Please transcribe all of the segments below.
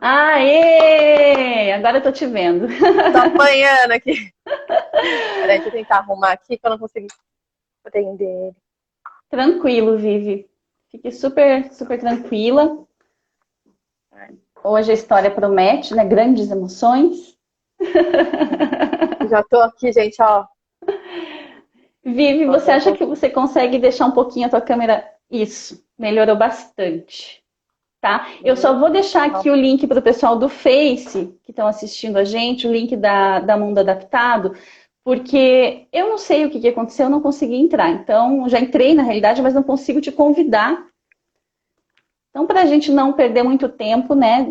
Aê! Agora eu tô te vendo. Tô apanhando aqui. Peraí, deixa eu tentar arrumar aqui que eu não consegui prender ele. Tranquilo, Vivi. Fique super, super tranquila. Hoje a história promete, né? Grandes emoções. Já tô aqui, gente, ó. Vivi, você Nossa, um acha que pouco. você consegue deixar um pouquinho a tua câmera? Isso, melhorou bastante, tá? Eu só vou deixar aqui o link para o pessoal do Face, que estão assistindo a gente, o link da Mundo Adaptado, porque eu não sei o que aconteceu, eu não consegui entrar. Então, já entrei na realidade, mas não consigo te convidar. Então, para a gente não perder muito tempo, né,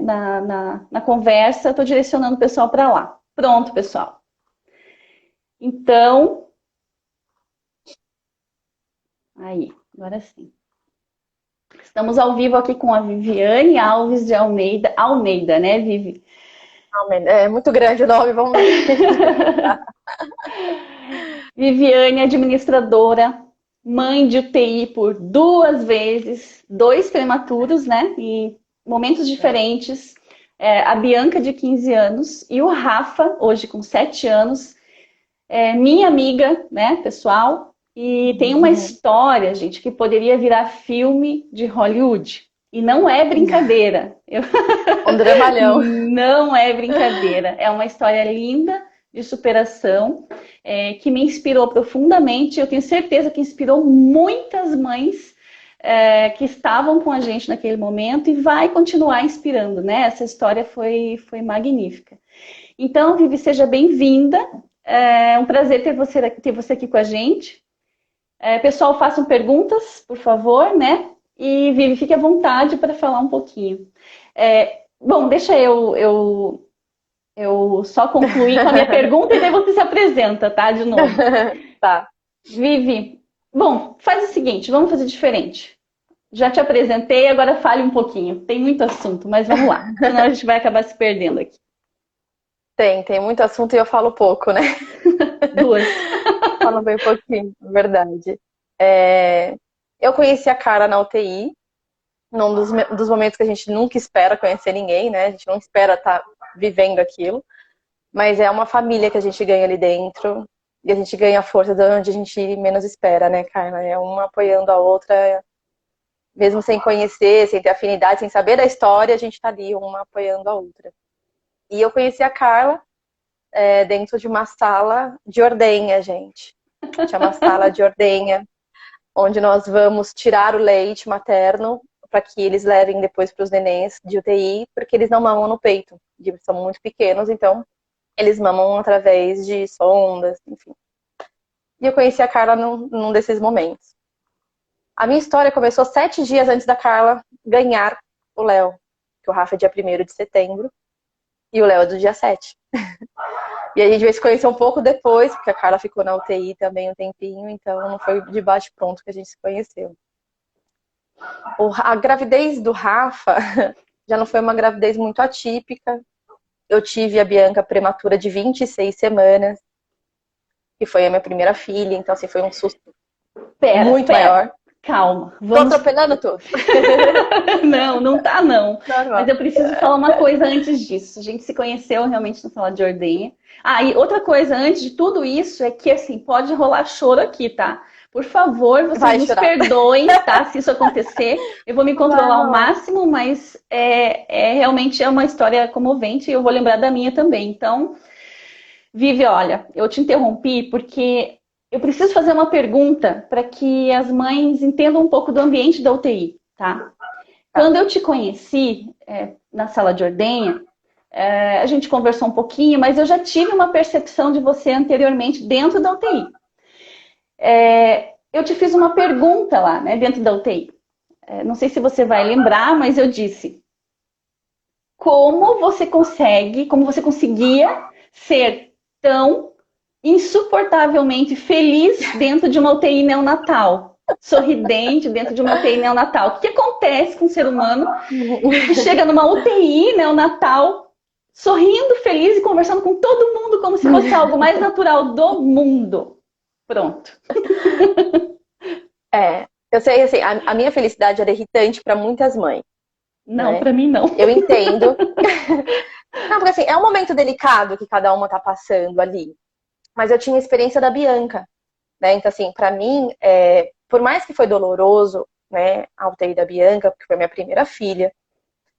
na conversa, eu estou direcionando o pessoal para lá. Pronto, pessoal. Então, aí, agora sim. Estamos ao vivo aqui com a Viviane Alves de Almeida. Almeida, né, Vivi? É muito grande o nome, vamos simplificar. Viviane, administradora, mãe de UTI por 2 vezes, 2 prematuros, né? Em momentos diferentes. A Bianca, de 15 anos, e o Rafa, hoje com 7 anos, minha amiga, né, pessoal? E tem uma história, gente, que poderia virar filme de Hollywood. E não é brincadeira. Um dramalhão. Não é brincadeira. É uma história linda de superação que me inspirou profundamente. Eu tenho certeza que inspirou muitas mães que estavam com a gente naquele momento e vai continuar inspirando, né? Essa história foi magnífica. Então, Vivi, seja bem-vinda. É um prazer ter você aqui com a gente. Pessoal, façam perguntas, por favor, né? E Vivi, fique à vontade para falar um pouquinho. Bom, deixa eu só concluir com a minha pergunta e daí você se apresenta, tá? De novo. Tá. Vivi, bom, faz o seguinte, vamos fazer diferente. Já te apresentei, agora fale um pouquinho. Tem muito assunto, mas vamos lá. Senão a gente vai acabar se perdendo aqui. Tem muito assunto e eu falo pouco, né? Duas. Falo bem pouquinho, verdade. É, eu conheci a Carla na UTI, num dos momentos que a gente nunca espera conhecer ninguém, né? A gente não espera estar vivendo aquilo. Mas é uma família que a gente ganha ali dentro. E a gente ganha força de onde a gente menos espera, né, Carla? É uma apoiando a outra, mesmo sem conhecer, sem ter afinidade, sem saber da história, a gente tá ali, uma apoiando a outra. E eu conheci a Carla dentro de uma sala de ordenha, gente. Tinha uma sala de ordenha, onde nós vamos tirar o leite materno para que eles levem depois para os nenéns de UTI, porque eles não mamam no peito. Eles são muito pequenos, então eles mamam através de sondas, enfim. E eu conheci a Carla num desses momentos. A minha história começou 7 dias antes da Carla ganhar o Léo, que o Rafa é dia 1º de setembro e o Léo é do dia 7. E a gente vai se conhecer um pouco depois, porque a Carla ficou na UTI também um tempinho, então não foi de bate-pronto que a gente se conheceu. A gravidez do Rafa já não foi uma gravidez muito atípica. Eu tive a Bianca prematura de 26 semanas, que foi a minha primeira filha, então assim, foi um susto muito Pera, maior. calma. Tô Vamos. atropelando tudo. Não, não tá não. Mas Normal. eu preciso falar uma coisa antes disso. A gente se conheceu realmente na sala de ordenha. Ah, e outra coisa antes de tudo isso é que assim, pode rolar choro aqui, tá? Por favor, vocês Vai nos chorar. perdoem, tá? Se isso acontecer, eu vou me Vai controlar ao rolar. máximo, mas realmente é uma história comovente e eu vou lembrar da minha também. Então, Vivi, olha, eu te interrompi porque eu preciso fazer uma pergunta para que as mães entendam um pouco do ambiente da UTI, tá? Tá. Quando eu te conheci na sala de ordenha, a gente conversou um pouquinho, mas eu já tive uma percepção de você anteriormente dentro da UTI. Eu te fiz uma pergunta lá, né, dentro da UTI. Não sei se você vai lembrar, mas eu disse: como você conseguia ser tão insuportavelmente feliz dentro de uma UTI neonatal? Sorridente dentro de uma UTI neonatal. O que acontece com o ser humano que chega numa UTI neonatal, sorrindo, feliz e conversando com todo mundo como se fosse algo mais natural do mundo? Pronto. Eu sei, assim, a minha felicidade era irritante para muitas mães. Não, né? pra mim não. Eu entendo. Não, porque assim, é um momento delicado que cada uma tá passando ali. Mas eu tinha a experiência da Bianca, né? Então, assim, pra mim, por mais que foi doloroso, né, a UTI da Bianca, porque foi minha primeira filha,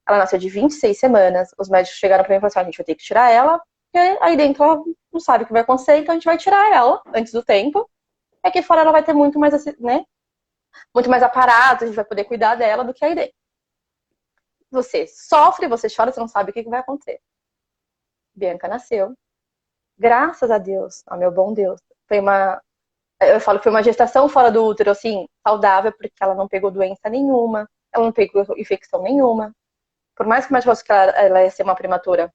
ela nasceu de 26 semanas, os médicos chegaram pra mim e falaram assim, a gente vai ter que tirar ela, porque aí dentro ela não sabe o que vai acontecer, então a gente vai tirar ela antes do tempo. É que fora ela vai ter muito mais, né, muito mais aparato, a gente vai poder cuidar dela do que aí dentro. Você sofre, você chora, você não sabe o que vai acontecer. Bianca nasceu. Graças a Deus, ao meu bom Deus. Eu falo que foi uma gestação fora do útero, assim, saudável, porque ela não pegou doença nenhuma, ela não pegou infecção nenhuma. Por mais que o médico fosse que ela ia ser uma prematura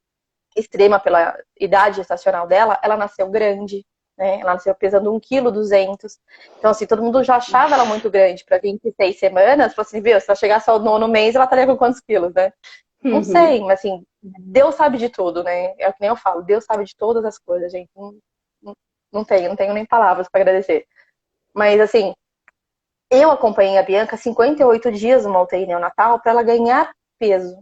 extrema pela idade gestacional dela, ela nasceu grande, né? Ela nasceu pesando 1,2 kg. Então, assim, todo mundo já achava ela muito grande para 26 semanas. Falou assim, viu, se ela chegasse ao 9º mês, ela estaria com quantos quilos, né? Não Uhum. sei, mas assim, Deus sabe de tudo, né? É o que nem eu falo, Deus sabe de todas as coisas, gente. Não tenho nem palavras para agradecer. Mas assim, eu acompanhei a Bianca 58 dias numa UTI neonatal para ela ganhar peso.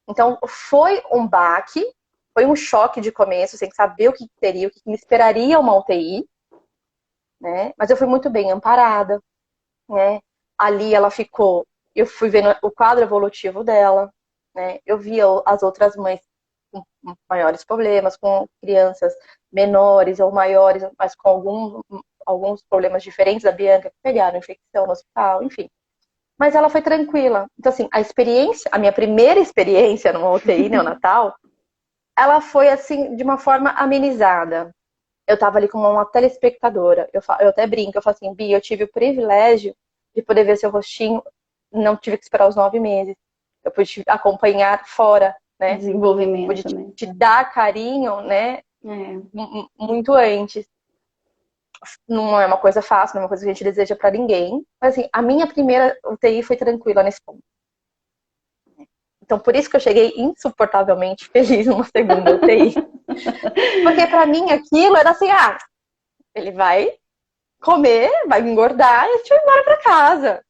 Então, foi um baque, foi um choque de começo, sem saber o que teria, o que me esperaria uma UTI, né? Mas eu fui muito bem amparada, né? Ali ela ficou, eu fui vendo o quadro evolutivo dela, né? Eu via as outras mães com maiores problemas, com crianças menores ou maiores, mas com alguns problemas diferentes da Bianca, que pegaram infecção no hospital, enfim. Mas ela foi tranquila. Então, assim, a minha primeira experiência numa UTI neonatal, ela foi, assim, de uma forma amenizada. Eu tava ali como uma telespectadora. Eu até brinco, eu falo assim, Bi, eu tive o privilégio de poder ver seu rostinho, não tive que esperar os 9 meses. Eu pude acompanhar fora, né? Pude Desenvolvimento, te, né? te dar carinho, né? É. Muito antes. Não é uma coisa fácil, não é uma coisa que a gente deseja pra ninguém. Mas assim, a minha primeira UTI foi tranquila nesse ponto. Então, por isso que eu cheguei insuportavelmente feliz numa segunda UTI. Porque pra mim aquilo era assim, ele vai comer, vai engordar e a gente vai embora pra casa,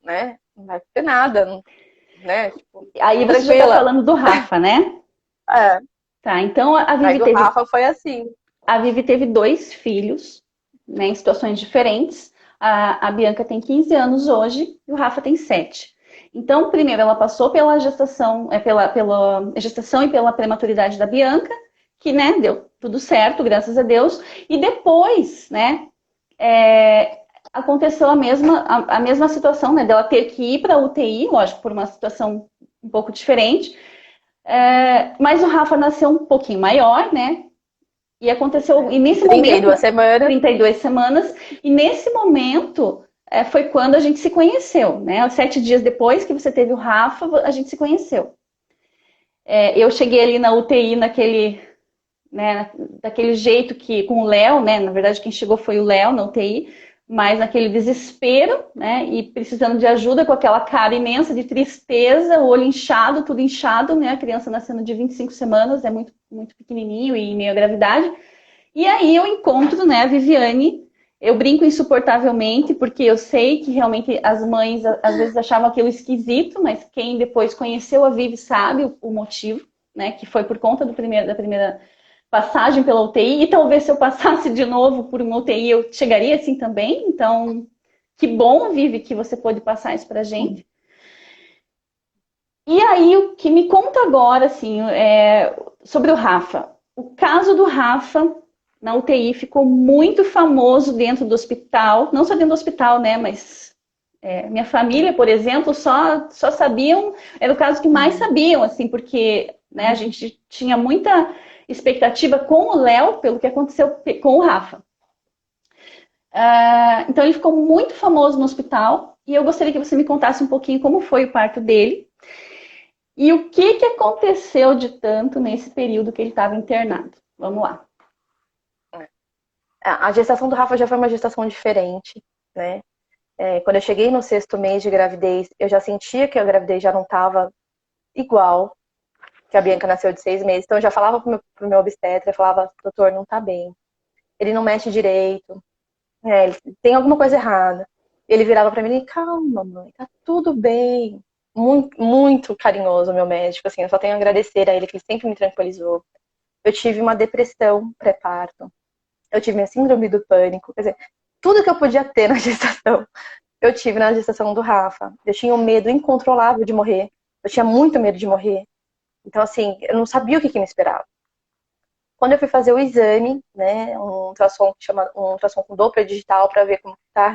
né? Não vai ter nada, né? Tipo, Aí você já tá tranquila. falando do Rafa, né? É. Tá, então Aí do Rafa foi assim. A Vivi teve dois filhos, né, em situações diferentes. A Bianca tem 15 anos hoje e o Rafa tem 7. Então, primeiro ela passou pela gestação, pela gestação e pela prematuridade da Bianca, que, né, deu tudo certo, graças a Deus. E depois, né, aconteceu a mesma situação, né, dela ter que ir para a UTI, lógico, por uma situação um pouco diferente. Mas o Rafa nasceu um pouquinho maior, né? E aconteceu, e nesse 32 momento, semanas. 32 semanas, e nesse momento foi quando a gente se conheceu, né? 7 dias depois que você teve o Rafa, a gente se conheceu. Eu cheguei ali na UTI né, daquele jeito que, com o Léo, né? Na verdade, quem chegou foi o Léo na UTI, mas naquele desespero, né? E precisando de ajuda com aquela cara imensa de tristeza, o olho inchado, tudo inchado, né? A criança nascendo de 25 semanas, é muito, muito pequenininho e meio a gravidade. E aí eu encontro, né, a Viviane. Eu brinco insuportavelmente, porque eu sei que realmente as mães às vezes achavam aquilo esquisito, mas quem depois conheceu a Vivi sabe o motivo, né? Que foi por conta da primeira passagem pela UTI, e talvez se eu passasse de novo por uma UTI eu chegaria assim também. Então, que bom, Vivi, que você pôde passar isso pra gente. E aí, o que me conta agora, assim, sobre o Rafa. O caso do Rafa na UTI ficou muito famoso dentro do hospital, não só dentro do hospital, né, mas minha família, por exemplo, só sabiam, era o caso que mais sabiam, assim, porque, né, a gente tinha muita expectativa com o Léo pelo que aconteceu com o Rafa. Então ele ficou muito famoso no hospital e eu gostaria que você me contasse um pouquinho como foi o parto dele e o que aconteceu de tanto nesse período que ele estava internado. Vamos lá. A gestação do Rafa já foi uma gestação diferente, né? Quando eu cheguei no 6º mês de gravidez, eu já sentia que a gravidez já não estava igual, que a Bianca nasceu de 6 meses. Então eu já falava pro meu obstetra, eu falava, doutor, não tá bem. Ele não mexe direito, ele tem alguma coisa errada. Ele virava pra mim, calma, mãe, tá tudo bem. muito, muito carinhoso, meu médico, assim, eu só tenho a agradecer a ele, que ele sempre me tranquilizou. Eu tive uma depressão pré-parto, eu tive minha síndrome do pânico, quer dizer, tudo que eu podia ter na gestação, eu tive na gestação do Rafa. Eu tinha um medo incontrolável de morrer, eu tinha muito medo de morrer. Então, assim, eu não sabia o que me esperava. Quando eu fui fazer o exame, né, um ultrassom, um ultrassom com Doppler digital para ver como está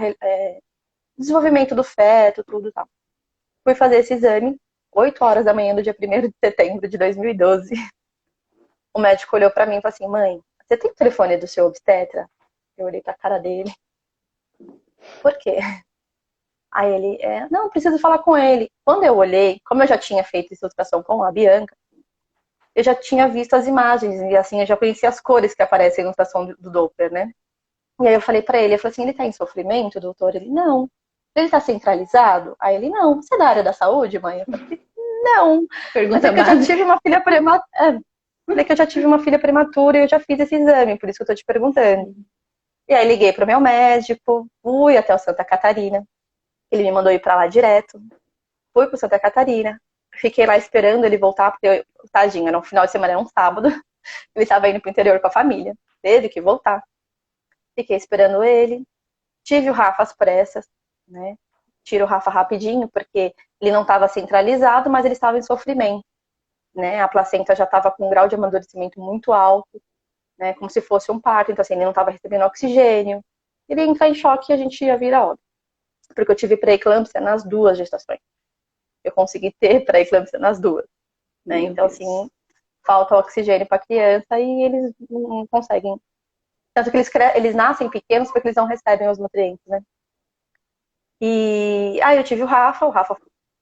o desenvolvimento do feto, tudo e tal. Fui fazer esse exame, 8 horas da manhã do dia 1º de setembro de 2012. O médico olhou para mim e falou assim: mãe, você tem o telefone do seu obstetra? Eu olhei pra cara dele. Por quê? Aí ele, não, preciso falar com ele. Quando eu olhei, como eu já tinha feito essa ultrassom com a Bianca, eu já tinha visto as imagens, e assim, eu já conhecia as cores que aparecem no ultrassom do Doppler, né? E aí eu falei pra ele, eu falei assim, ele tá em sofrimento, doutor? Ele, não. Ele tá centralizado? Aí ele, não. Você é da área da saúde, mãe? Eu falei, não. Mas Pergunta é que eu já básica. tive uma filha prematura. É que eu já tive uma filha prematura e eu já fiz esse exame, por isso que eu tô te perguntando. E aí liguei pro meu médico, fui até o Santa Catarina. Ele me mandou ir pra lá direto. Fui pro Santa Catarina. Fiquei lá esperando ele voltar, porque, tadinho, era um final de semana, era um sábado. Ele estava indo pro interior com a família. Teve que voltar. Fiquei esperando ele. Tive o Rafa às pressas, né? Tiro o Rafa rapidinho, porque ele não estava centralizado, mas ele estava em sofrimento, né? A placenta já estava com um grau de amadurecimento muito alto, né? Como se fosse um parto, então assim, ele não estava recebendo oxigênio. Ele ia entrar em choque e a gente ia vir a óbito. Porque eu tive pré-eclâmpsia nas duas gestações. Eu consegui ter pré-eclâmpsia nas duas, né? Meu Então, Deus. assim, falta oxigênio para a criança e eles não conseguem. Tanto que eles nascem pequenos porque eles não recebem os nutrientes, né? E aí eu tive o Rafa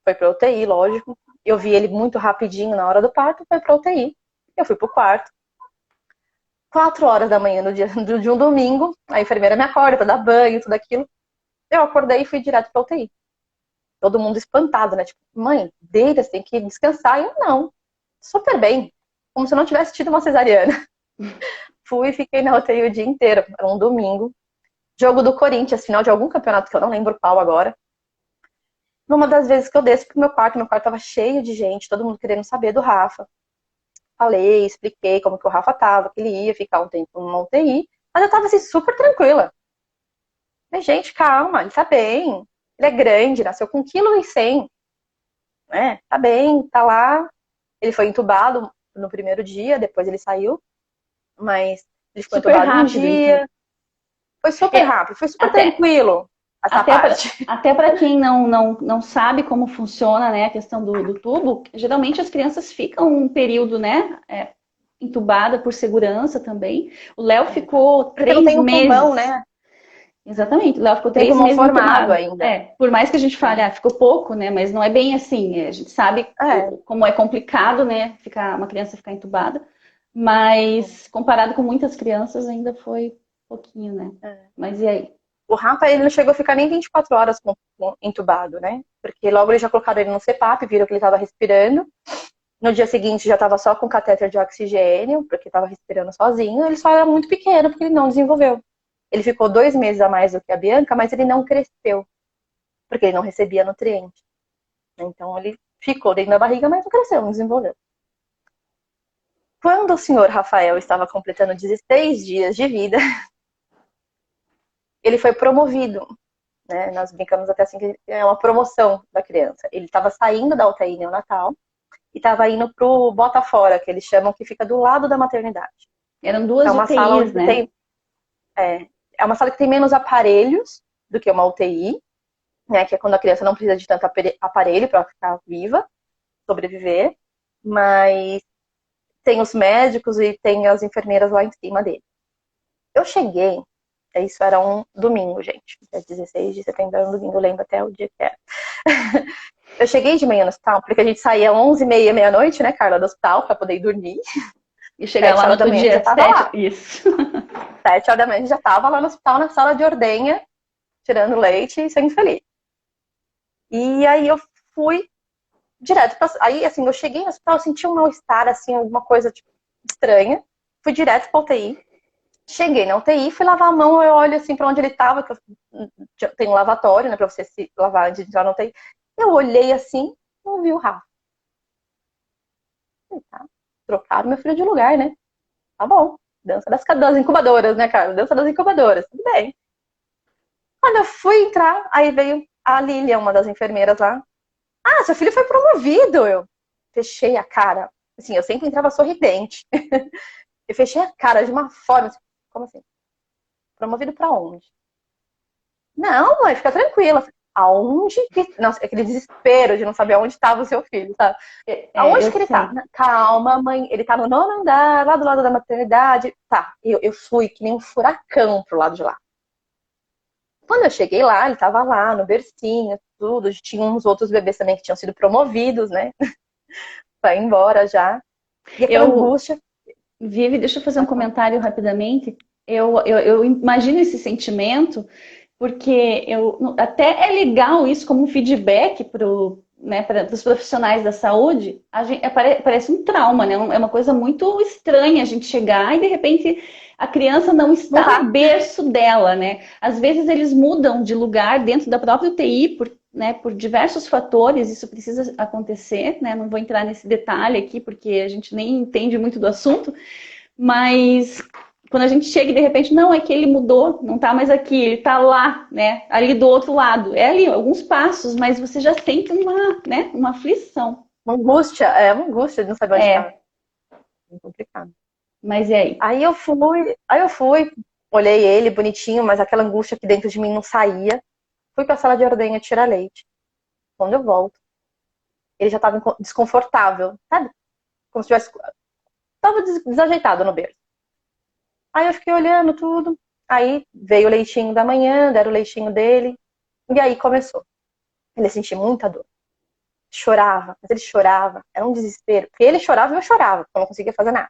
foi pra UTI, lógico. Eu vi ele muito rapidinho na hora do parto, foi pra UTI. Eu fui pro quarto. 4 horas da manhã no dia de um domingo, a enfermeira me acorda pra dar banho, tudo aquilo. Eu acordei e fui direto pra UTI. Todo mundo espantado, né? Tipo, mãe, deita, você tem que descansar. E eu, não, super bem. Como se eu não tivesse tido uma cesariana. Fui e fiquei na UTI o dia inteiro. Era um domingo. Jogo do Corinthians, final de algum campeonato que eu não lembro qual agora. Numa das vezes que eu desço pro meu quarto tava cheio de gente, todo mundo querendo saber do Rafa. Falei, expliquei como que o Rafa tava, que ele ia ficar um tempo numa UTI, mas eu tava assim, super tranquila. Mas, gente, calma, ele tá bem. Ele é grande, nasceu com 1,1 kg, né? Tá bem, tá lá. Ele foi entubado no primeiro dia, depois ele saiu, mas ele ficou Super entubado um rápido, então. dia. Foi super É, rápido, foi super até, tranquilo essa parte. até para quem não sabe como funciona, né, a questão do tubo, geralmente as crianças ficam um período, né, entubada por segurança também. O Léo ficou Porque não três tem o pulmão, meses. né? Exatamente, o Léo ficou Não tem três pulmão meses formado entubado. ainda. Por mais que a gente fale, ficou pouco, né? Mas não é bem assim. A gente sabe É. como é complicado, né? Uma criança ficar entubada. Mas comparado com muitas crianças, ainda foi pouquinho, né? É. Mas e aí? O Rafa, ele não chegou a ficar nem 24 horas entubado, né? Porque logo eles já colocaram ele no CPAP, viram que ele estava respirando. No dia seguinte já estava só com catéter de oxigênio, porque estava respirando sozinho. Ele só era muito pequeno, porque ele não desenvolveu. Ele ficou 2 meses a mais do que a Bianca, mas ele não cresceu, porque ele não recebia nutriente. Então ele ficou dentro da barriga, mas não cresceu, não desenvolveu. Quando o senhor Rafael estava completando 16 dias de vida, ele foi promovido, né? Nós brincamos até assim que é uma promoção da criança. Ele estava saindo da UTI neonatal e estava indo pro Botafora, que eles chamam, que fica do lado da maternidade. Eram É duas uma sala UTIs, onde né? tem é uma sala que tem menos aparelhos do que uma UTI, né? Que é quando a criança não precisa de tanto aparelho para ficar viva, sobreviver, mas tem os médicos e tem as enfermeiras lá em cima dele. Eu cheguei, isso era um domingo, gente. É 16 de setembro, era um domingo, eu lembro até o dia que era. Eu cheguei de manhã no hospital, porque a gente saía 11h30, meia-noite, né, Carla, do hospital, pra poder ir dormir. E chegar lá 7 no horas da outro manhã a gente já dia, tava sete. lá. Isso. 7 horas da manhã a gente já tava lá no hospital, na sala de ordenha, tirando leite e sendo feliz. E aí eu fui direto pra... Aí, assim, eu cheguei no hospital, eu senti um mal-estar, assim, alguma coisa, tipo, estranha. Fui direto pra UTI. Cheguei na UTI, fui lavar a mão, eu olho, assim, pra onde ele tava, que eu tenho um lavatório, né, pra você se lavar antes de entrar na UTI. Eu olhei, assim, não vi o Rafa. Falei, tá, trocaram meu filho de lugar, né? Tá bom. Dança das incubadoras, né, cara? Dança das incubadoras, tudo bem. Quando eu fui entrar, aí veio a Lília, uma das enfermeiras lá. Ah, seu filho foi promovido. Eu fechei a cara. Assim, eu sempre entrava sorridente. Eu fechei a cara de uma forma. Assim, como assim? Promovido pra onde? Não, mãe, fica tranquila. Aonde que. Nossa, aquele desespero de não saber onde estava o seu filho, tá? Aonde Eu que ele tá? sei. Calma, mãe. Ele tá no nono andar, lá do lado da maternidade. Tá, eu fui que nem um furacão pro lado de lá. Quando eu cheguei lá, ele tava lá no bercinho, tudo. Tinha uns outros bebês também que tinham sido promovidos, né? Pra ir embora já. E aquela Eu, angústia. Vivi, deixa eu fazer um Pode falar. comentário rapidamente. Eu imagino esse sentimento, porque até é legal isso como um feedback para os profissionais da saúde. Parece um trauma, né? É uma coisa muito estranha a gente chegar e de repente a criança não Não está no tá. berço dela, né? Às vezes eles mudam de lugar dentro da própria UTI por diversos fatores, isso precisa acontecer, né? Não vou entrar nesse detalhe aqui, porque a gente nem entende muito do assunto, mas quando a gente chega e de repente, não, é que ele mudou, não tá mais aqui, ele tá lá, né? Ali do outro lado. É ali, alguns passos, mas você já sente uma aflição. Uma angústia de não saber onde tá. É, É complicado. mas e aí? Aí eu fui, olhei ele bonitinho, mas aquela angústia que dentro de mim não saía. Fui pra sala de ordenha tirar leite. Quando eu volto, ele já tava desconfortável, sabe? Como se tivesse. Tava desajeitado no berço. Aí eu fiquei olhando tudo. Aí veio o leitinho da manhã, deram o leitinho dele. E aí começou. Ele sentia muita dor. Chorava, mas ele chorava. Era um desespero. Porque ele chorava e eu chorava, porque eu não conseguia fazer nada.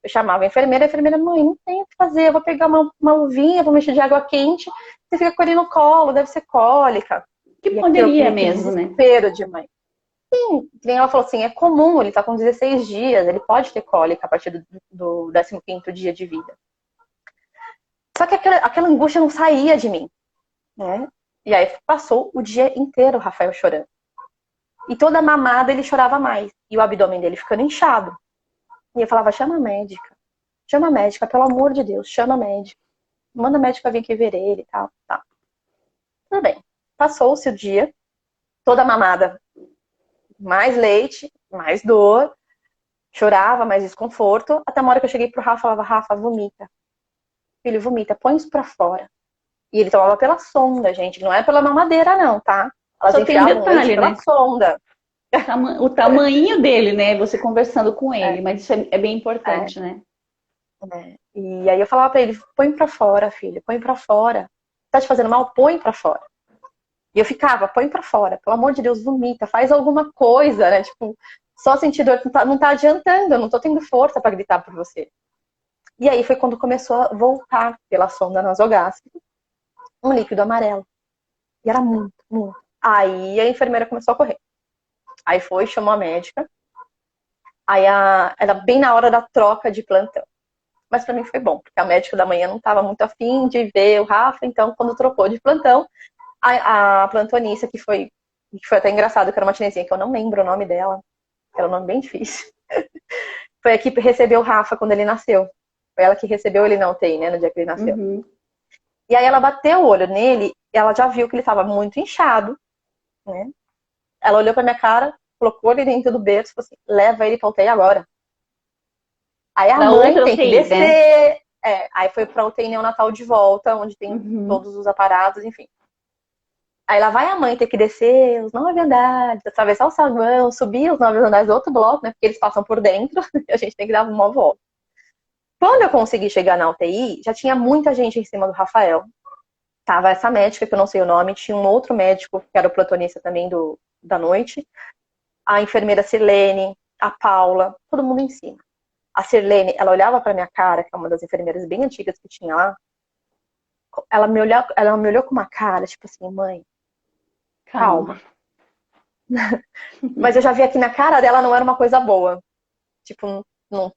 Eu chamava a enfermeira, mãe, não tem o que fazer, eu vou pegar uma luvinha, vou mexer de água quente, você fica com ele no colo, deve ser cólica. Que E poderia aquele mesmo, né? desespero de mãe. Sim, que ela falou assim, é comum, ele tá com 16 dias, ele pode ter cólica a partir do 15º dia de vida. Só que aquela angústia não saía de mim, né? E aí passou o dia inteiro o Rafael chorando. E toda mamada ele chorava mais. E o abdômen dele ficando inchado. E eu falava, chama a médica. Chama a médica, pelo amor de Deus, chama a médica. Manda a médica vir aqui ver ele e tal. Tá. Tudo bem. Passou-se o dia, toda mamada, mais leite, mais dor, chorava, mais desconforto. Até uma hora que eu cheguei pro Rafa, falava, Rafa, vomita. Filho, vomita, põe isso pra fora. E ele tomava pela sonda, gente. Não é pela mamadeira, não, tá? Elas Só tem um enfiavam leite detalhe, pela né? sonda. O tamanho dele, né? Você conversando com ele, É, mas isso é bem é, importante, né? é. E aí eu falava pra ele, põe pra fora, filho, põe pra fora. Tá te fazendo mal? Põe pra fora. E eu ficava, põe pra fora, pelo amor de Deus, vomita, faz alguma coisa, né? Tipo, só sentir dor não tá adiantando, eu não tô tendo força pra gritar por você. E aí foi quando começou a voltar pela sonda nasogástrica um líquido amarelo. E era muito, muito. Aí a enfermeira começou a correr. Aí foi, chamou a médica. Aí era bem na hora da troca de plantão. Mas pra mim foi bom, porque a médica da manhã não estava muito afim de ver o Rafa, então quando trocou de plantão, a plantonista, que foi até engraçado, que era uma chinesinha, que eu não lembro o nome dela, que era um nome bem difícil, foi a que recebeu o Rafa quando ele nasceu. Foi ela que recebeu ele na UTI, né, no dia que ele nasceu. Uhum. E aí ela bateu o olho nele, e ela já viu que ele estava muito inchado, né? Ela olhou pra minha cara, colocou ele dentro do berço e falou assim, leva ele pra UTI agora. Aí a Para mãe outra tem que UTI, né? descer. Aí foi pra UTI neonatal de volta, onde tem Uhum. todos os aparatos, enfim. Aí lá vai a mãe ter que descer os 9 andares, atravessar o saguão, subir os 9 andares do outro bloco, né? Porque eles passam por dentro e a gente tem que dar uma volta. Quando eu consegui chegar na UTI, já tinha muita gente em cima do Rafael. Tava essa médica, que eu não sei o nome, tinha um outro médico, que era o plantonista também da noite, a enfermeira Sirlene, a Paula, todo mundo em cima. A Sirlene, ela olhava pra minha cara, que é uma das enfermeiras bem antigas que tinha lá, ela me olhou com uma cara, tipo assim, mãe, Calma. calma. Mas eu já vi aqui na cara dela não era uma coisa boa. Tipo, não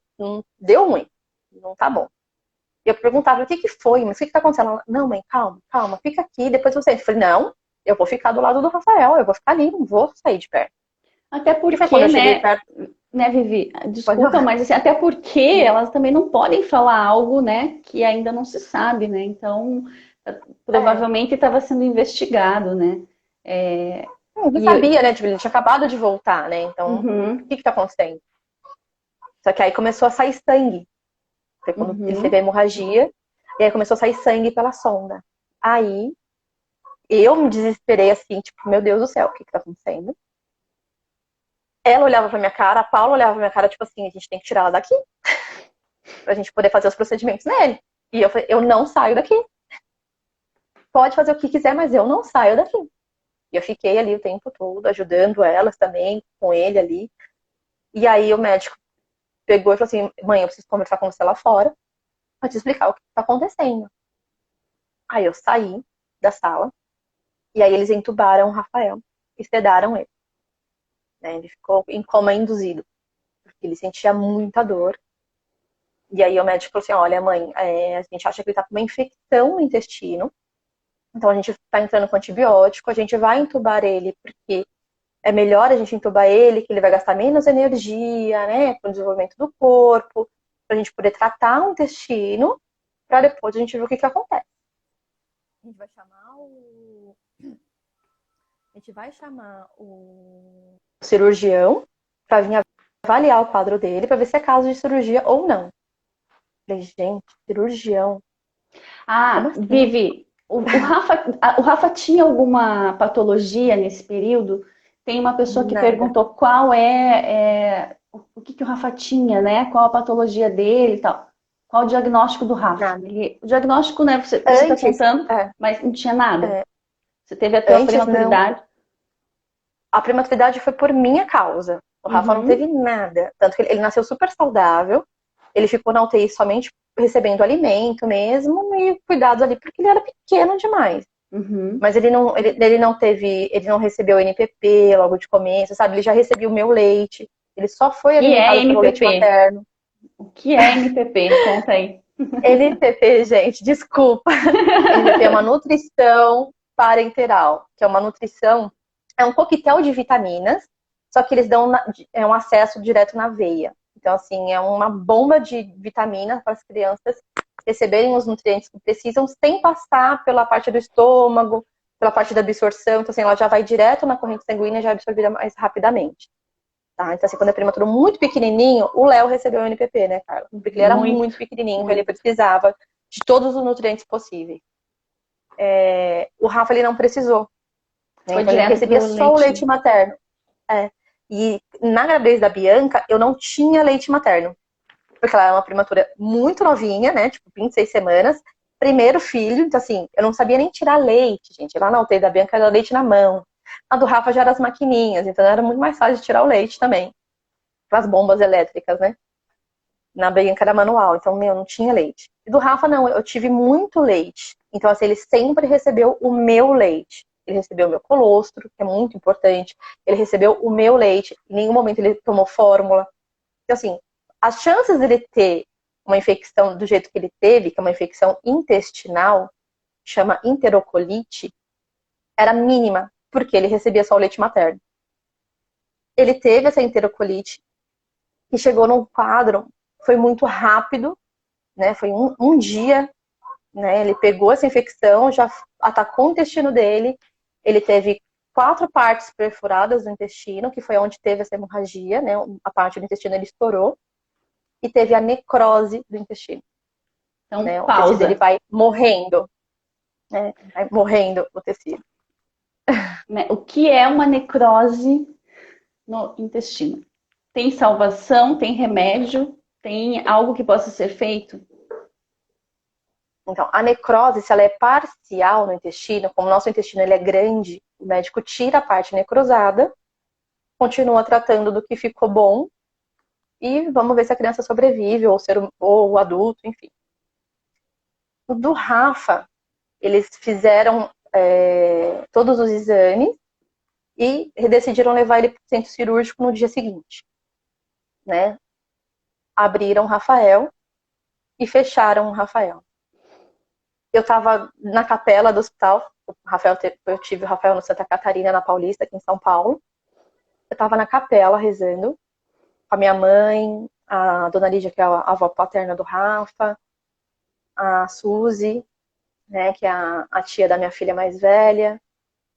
deu ruim. Não tá bom. E eu perguntava, o que que foi? Mas o que que tá acontecendo? Ela, não, mãe, calma, calma, fica aqui, depois você entra. Eu falei, não, eu vou ficar do lado do Rafael, eu vou ficar ali, não vou sair de perto. Até E foi quando porque, eu cheguei perto. né, Vivi? Pode Desculpa, falar. mas assim, até porque elas também não podem falar algo, né, que ainda não se sabe, né? Então, É, provavelmente estava sendo investigado, né? É, ninguém e, sabia, né? Tipo, ele tinha acabado de voltar, né? Então, o uhum, que que tá acontecendo? Só que aí começou a sair sangue. Foi quando ele teve a uhum. hemorragia, e aí começou a sair sangue pela sonda. Aí eu me desesperei assim, tipo, meu Deus do céu, o que que tá acontecendo? Ela olhava pra minha cara, a Paula olhava pra minha cara, tipo assim, a gente tem que tirar ela daqui pra gente poder fazer os procedimentos nele. E eu falei, eu não saio daqui. Pode fazer o que quiser, mas eu não saio daqui. E eu fiquei ali o tempo todo, ajudando elas também, com ele ali. E aí o médico pegou e falou assim, mãe, eu preciso conversar com você lá fora pra te explicar o que tá acontecendo. Aí eu saí da sala, e aí eles entubaram o Rafael e sedaram ele. Né? Ele ficou em coma induzido, porque ele sentia muita dor. E aí o médico falou assim, olha mãe, a gente acha que ele tá com uma infecção no intestino, então a gente está entrando com antibiótico, a gente vai entubar ele porque é melhor a gente entubar ele, que ele vai gastar menos energia, né, para o desenvolvimento do corpo, para a gente poder tratar o intestino, para depois a gente ver o que que acontece. A gente vai chamar o a gente vai chamar o cirurgião para vir avaliar o quadro dele para ver se é caso de cirurgia ou não. Falei, gente, cirurgião, como Ah, assim? Vivi, o Rafa tinha alguma patologia nesse período? Tem uma pessoa que Nada. perguntou qual o que que o Rafa tinha, né? Qual a patologia dele e tal. Qual o diagnóstico do Rafa? Nada. O diagnóstico, né? Você está Antes, contando, mas não tinha nada. é, Você teve a tua antes não. prematuridade. A prematuridade foi por minha causa. O Rafa não teve Uhum, nada. Tanto que ele nasceu super saudável. Ele ficou na UTI somente recebendo alimento mesmo e cuidados ali, porque ele era pequeno demais. uhum. Mas ele não teve, ele não recebeu NPP logo de começo, sabe? Ele já recebeu o meu leite. Ele só foi Que é alimentado pelo leite MPP? materno. O que é MPP? Conta aí. NPP, gente, desculpa. NPP é uma nutrição parenteral, que é uma nutrição, é um coquetel de vitaminas, só que eles dão é um acesso direto na veia. Então, assim, é uma bomba de vitaminas para as crianças receberem os nutrientes que precisam sem passar pela parte do estômago, pela parte da absorção. Então, assim, ela já vai direto na corrente sanguínea e já é absorvida mais rapidamente. Tá? Então, assim, quando é prematuro muito pequenininho, o Léo recebeu o NPP, né, Carla? Porque ele era Muito, muito pequenininho, então ele muito. precisava de todos os nutrientes possíveis. O Rafa, ele não precisou, né? Foi Então, ele direto recebia pro só o leite leite. materno. É. E na gravidez da Bianca, eu não tinha leite materno. Porque ela era uma prematura muito novinha, né? Tipo, 26 semanas. Primeiro filho, então assim, eu não sabia nem tirar leite, gente. Lá na UTI da Bianca era leite na mão. A do Rafa já era as maquininhas, então era muito mais fácil de tirar o leite também. As bombas elétricas, né? Na Bianca era manual, então, meu, não tinha leite. E do Rafa, não, eu tive muito leite. Então, assim, ele sempre recebeu o meu leite. Ele recebeu o meu colostro, que é muito importante. Ele recebeu o meu leite. Em nenhum momento ele tomou fórmula. Então, assim, as chances dele ter uma infecção do jeito que ele teve, que é uma infecção intestinal, chama enterocolite, era mínima, porque ele recebia só o leite materno. Ele teve essa enterocolite e chegou num quadro, foi muito rápido, né? Foi um dia, né? Ele pegou essa infecção, já atacou o intestino dele. Ele teve 4 partes perfuradas do intestino, que foi onde teve essa hemorragia, né? A parte do intestino ele estourou e teve a necrose do intestino, Então, né? O tecido ele pausa. vai morrendo, né? Vai morrendo o tecido. Né? O que é uma necrose no intestino? Tem salvação? Tem remédio? Tem algo que possa ser feito? Então, a necrose, se ela é parcial no intestino, como o nosso intestino ele é grande, o médico tira a parte necrosada, continua tratando do que ficou bom e vamos ver se a criança sobrevive, ou o adulto, enfim. O do Rafa, eles fizeram todos os exames e decidiram levar ele para o centro cirúrgico no dia seguinte. Né? Abriram o Rafael e fecharam o Rafael. Eu estava na capela do hospital, eu tive o Rafael no Santa Catarina, na Paulista, aqui em São Paulo. eu tava na capela rezando com a minha mãe, a dona Lídia, que é a avó paterna do Rafa, a Suzy, né, que é a tia da minha filha mais velha,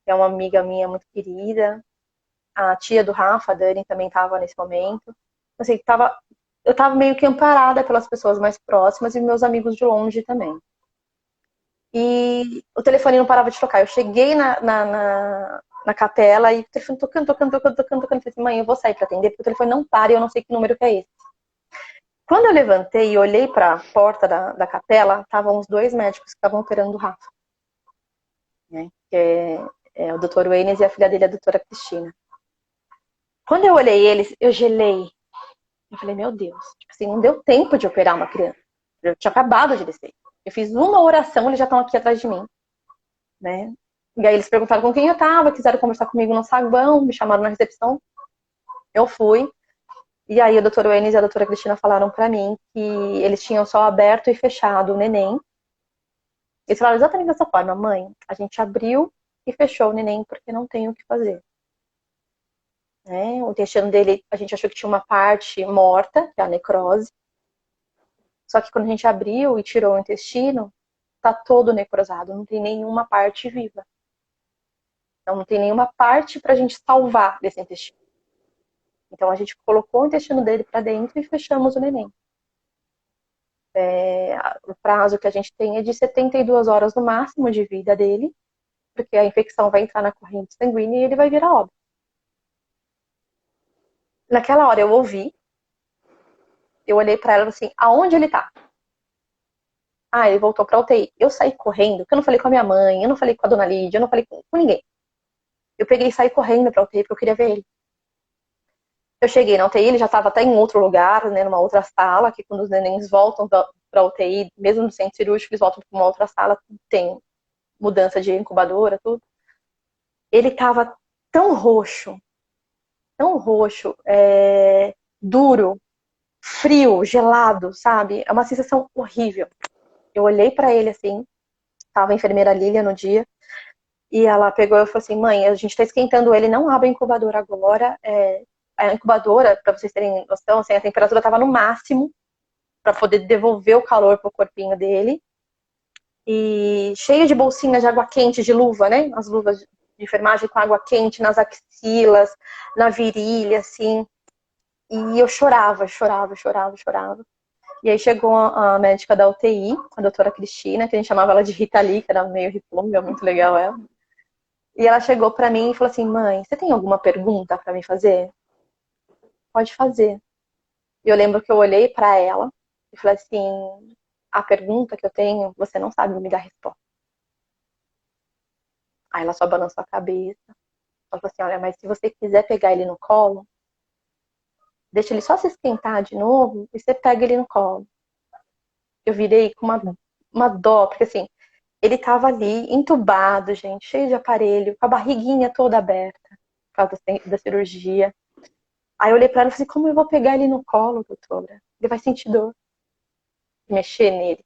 que é uma amiga minha muito querida. A tia do Rafa, a Dani, também estava nesse momento. Assim, eu estava meio que amparada pelas pessoas mais próximas e meus amigos de longe também. E o telefone não parava de tocar. Eu cheguei na capela e o telefone tocando. Eu falei assim, mãe, eu vou sair para atender, porque o telefone não para e eu não sei que número que é esse. Quando eu levantei e olhei para a porta da capela, estavam os 2 médicos que estavam operando o Rafa. Né? Que é o Dr. Weines e a filha dele, a doutora Cristina. Quando eu olhei eles, eu gelei. Eu falei, meu Deus, tipo assim, não deu tempo de operar uma criança. Eu tinha acabado de descer. Eu fiz uma oração, eles já estão aqui atrás de mim. Né? E aí eles perguntaram com quem eu tava, quiseram conversar comigo no saguão, me chamaram na recepção. Eu fui. E aí o doutor Wenis e a doutora Cristina falaram pra mim que eles tinham só aberto e fechado o neném. Eles falaram exatamente dessa forma, mãe, a gente abriu e fechou o neném porque não tem o que fazer. Né? O intestino dele, a gente achou que tinha uma parte morta, que é a necrose. Só que quando a gente abriu e tirou o intestino, tá todo necrosado, não tem nenhuma parte viva. Então não tem nenhuma parte pra gente salvar desse intestino. Então a gente colocou o intestino dele pra dentro e fechamos o neném. O prazo que a gente tem é de 72 horas no máximo de vida dele, porque a infecção vai entrar na corrente sanguínea e ele vai virar óbito. Naquela hora eu ouvi, eu olhei pra ela e falei assim, aonde ele tá? Ah, ele voltou pra UTI. Eu saí correndo, porque eu não falei com a minha mãe, eu não falei com a dona Lídia, eu não falei com ninguém. Eu peguei e saí correndo pra UTI porque eu queria ver ele. Eu cheguei na UTI, ele já estava até em outro lugar, né, numa outra sala, que quando os nenéns voltam para a UTI, mesmo no centro cirúrgico, eles voltam para uma outra sala, tem mudança de incubadora, tudo. Ele estava tão roxo, duro, frio, gelado, sabe? É uma sensação horrível. Eu olhei para ele assim, estava a enfermeira Lília no dia, e ela pegou e falou assim, mãe, a gente está esquentando ele, não abre a incubadora agora, a incubadora, para vocês terem noção, assim, a temperatura estava no máximo para poder devolver o calor pro corpinho dele. E cheio de bolsinhas de água quente, de luva, né? As luvas de enfermagem com água quente nas axilas, na virilha, assim. E eu chorava. E aí chegou a médica da UTI, a doutora Cristina, que a gente chamava ela de Rita Lee, que era meio riponga, muito legal ela. E ela chegou pra mim e falou assim, mãe, você tem alguma pergunta pra me fazer? Pode fazer. E eu lembro que eu olhei pra ela e falei assim, a pergunta que eu tenho, você não sabe me dar resposta. Aí ela só balançou a cabeça. Ela falou assim, olha, mas se você quiser pegar ele no colo, deixa ele só se esquentar de novo e você pega ele no colo. Eu virei com uma dó, porque assim, ele tava ali, entubado, gente, cheio de aparelho, com a barriguinha toda aberta, por causa da cirurgia. Aí eu olhei pra ela e falei assim, como eu vou pegar ele no colo, doutora? Ele vai sentir dor. Mexer nele.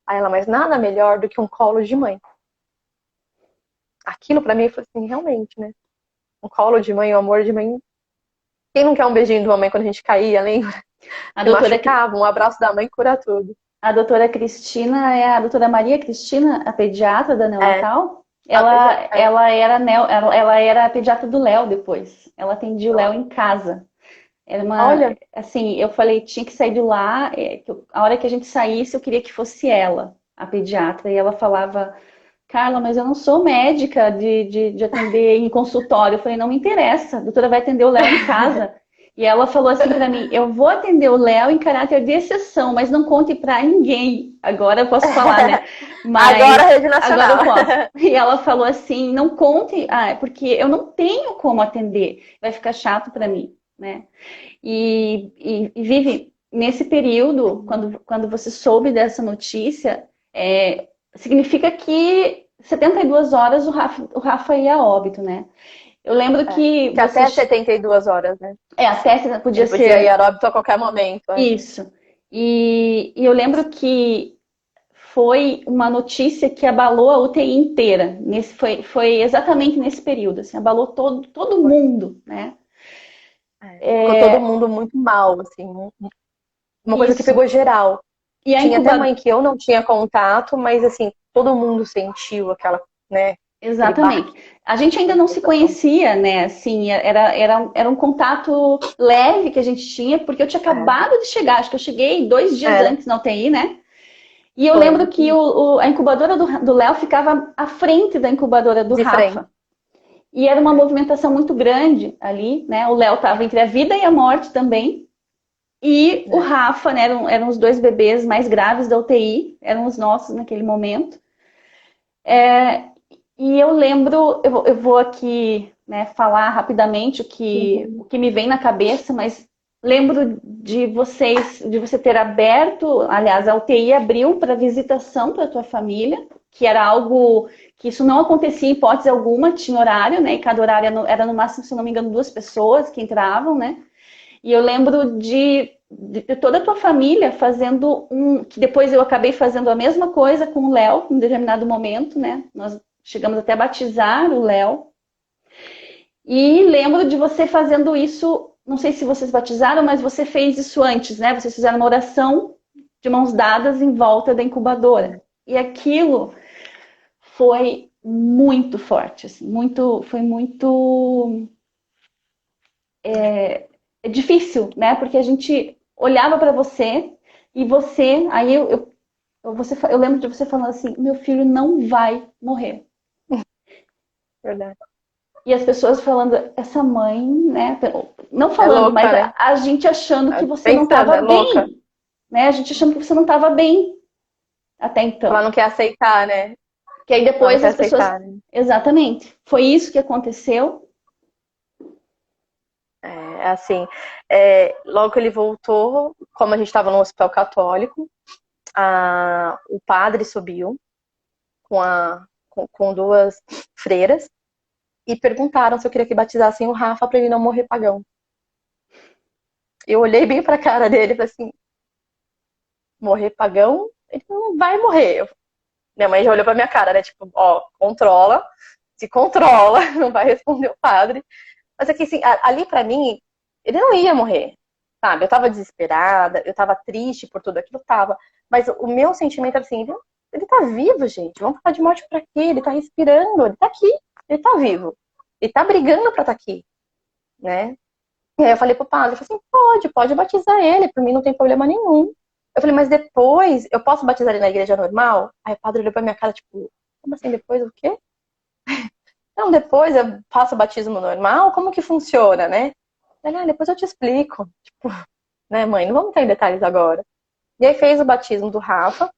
Aí ela, mas nada melhor do que um colo de mãe. Aquilo pra mim foi assim, realmente, né? Um colo de mãe, um amor de mãe. Quem não quer um beijinho de uma mãe quando a gente caía, lembra? A Se doutora, machucava, um abraço da mãe cura tudo. a doutora Cristina é a doutora Maria Cristina, a pediatra da neonatal. Ela era a pediatra do Léo depois. Ela atendia o Léo em casa. Era uma, Olha, assim, eu falei, tinha que sair de lá, a hora que a gente saísse, eu queria que fosse ela, a pediatra. E ela falava, Carla, mas eu não sou médica de atender em consultório. Eu falei, não me interessa, a doutora vai atender o Léo em casa. E ela falou assim pra mim, eu vou atender o Léo em caráter de exceção, mas não conte pra ninguém. Agora eu posso falar, né? Mas agora a Rede Nacional. agora eu posso. E ela falou assim, não conte, porque eu não tenho como atender, vai ficar chato pra mim, né? E Vivi, nesse período, quando você soube dessa notícia, significa que 72 horas o Rafa ia a óbito, né? Eu lembro que Que até 72 horas, né? até podia Ele ser. podia ir a óbito a qualquer momento. Isso. E eu lembro que foi uma notícia que abalou a UTI inteira. Foi exatamente nesse período, assim, abalou todo mundo, né? Ficou todo mundo muito mal, assim. Uma coisa que Isso. pegou geral. E a Tinha até incubadora... mãe que eu não tinha contato, mas assim, todo mundo sentiu aquela, né? Aquele Exatamente. baque. A gente ainda não se conhecia, né? Assim, era um contato leve que a gente tinha, porque eu tinha acabado de chegar. Acho que eu cheguei 2 dias Era, antes na UTI, né? E eu foi. lembro que a incubadora do Léo ficava à frente da incubadora do De frente. Rafa. E era uma movimentação muito grande ali, né? O Léo estava entre a vida e a morte também. E o Né? Rafa, né? Eram os dois bebês mais graves da UTI, eram os nossos naquele momento. E eu lembro, eu vou aqui, né, falar rapidamente o que me vem na cabeça, mas lembro de você ter aberto, aliás, a UTI abriu para visitação para a tua família, que era algo que isso não acontecia em hipótese alguma, tinha horário, né? E cada horário era no máximo, se não me engano, 2 pessoas que entravam, né? E eu lembro de toda a tua família fazendo que depois eu acabei fazendo a mesma coisa com o Léo, em determinado momento, né? Nós chegamos até a batizar o Léo. E lembro de você fazendo isso, não sei se vocês batizaram, mas você fez isso antes, né? Vocês fizeram uma oração de mãos dadas em volta da incubadora. E aquilo foi muito forte, assim, foi muito difícil, né? Porque a gente olhava para você e você, aí eu lembro de você falando assim, meu filho não vai morrer. Verdade. E as pessoas falando, essa mãe, né? Não É falando, mas louca, né? a gente achando que você não Pensando, estava é louca. bem, né? A gente achando que você não estava bem até Ela então. não quer aceitar, né? Que aí Ela não depois quer as pessoas. aceitar, né? Exatamente. Foi isso que aconteceu. É assim, logo que ele voltou, como a gente estava no hospital católico, o padre subiu com duas freiras e perguntaram se eu queria que batizassem o Rafa para ele não morrer pagão. Eu olhei bem pra cara dele e falei assim, morrer pagão? Ele não vai morrer. Minha mãe já olhou pra minha cara, né? Tipo, ó, controla, se controla, não vai responder o padre. Mas é que assim, ali pra mim, ele não ia morrer, sabe? Eu tava desesperada, eu tava triste por tudo aquilo, tava. Mas o meu sentimento era assim, ele tá vivo, gente. Vamos falar de morte pra quê? Ele tá respirando, ele tá aqui, ele tá vivo. Ele tá brigando pra estar aqui, né? E aí eu falei pro padre, eu falei assim, pode batizar ele, por mim não tem problema nenhum. Eu falei, mas depois, eu posso batizar ele na igreja normal? Aí o padre olhou pra minha cara, tipo, como assim, depois o quê? Não, depois eu faço o batismo normal? Como que funciona, né? Ele, depois eu te explico. Tipo, né, mãe, não vamos entrar em detalhes agora. E aí fez o batismo do Rafa.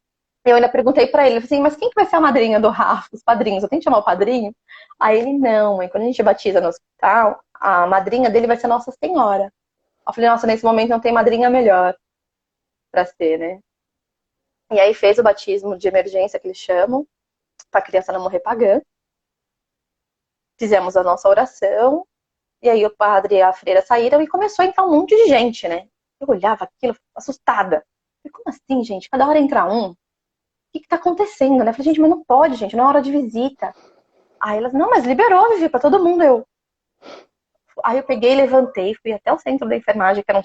Eu ainda perguntei pra ele, assim, mas quem que vai ser a madrinha do Rafa? Os padrinhos, eu tenho que chamar o padrinho? Aí ele, não, mãe, quando a gente batiza no hospital, a madrinha dele vai ser Nossa Senhora. Eu falei, nossa, nesse momento não tem madrinha melhor pra ser, né? E aí fez o batismo de emergência, que eles chamam, pra criança não morrer pagã. Fizemos a nossa oração, e aí o padre e a freira saíram e começou a entrar um monte de gente, né? Eu olhava aquilo, assustada. Falei, como assim, gente? Cada hora entra um? O que que tá acontecendo, né? Eu falei, gente, mas não pode, gente, não é hora de visita. Aí elas, não, mas liberou, Vivi, pra todo mundo. Aí eu peguei, levantei, fui até o centro da enfermagem, que eram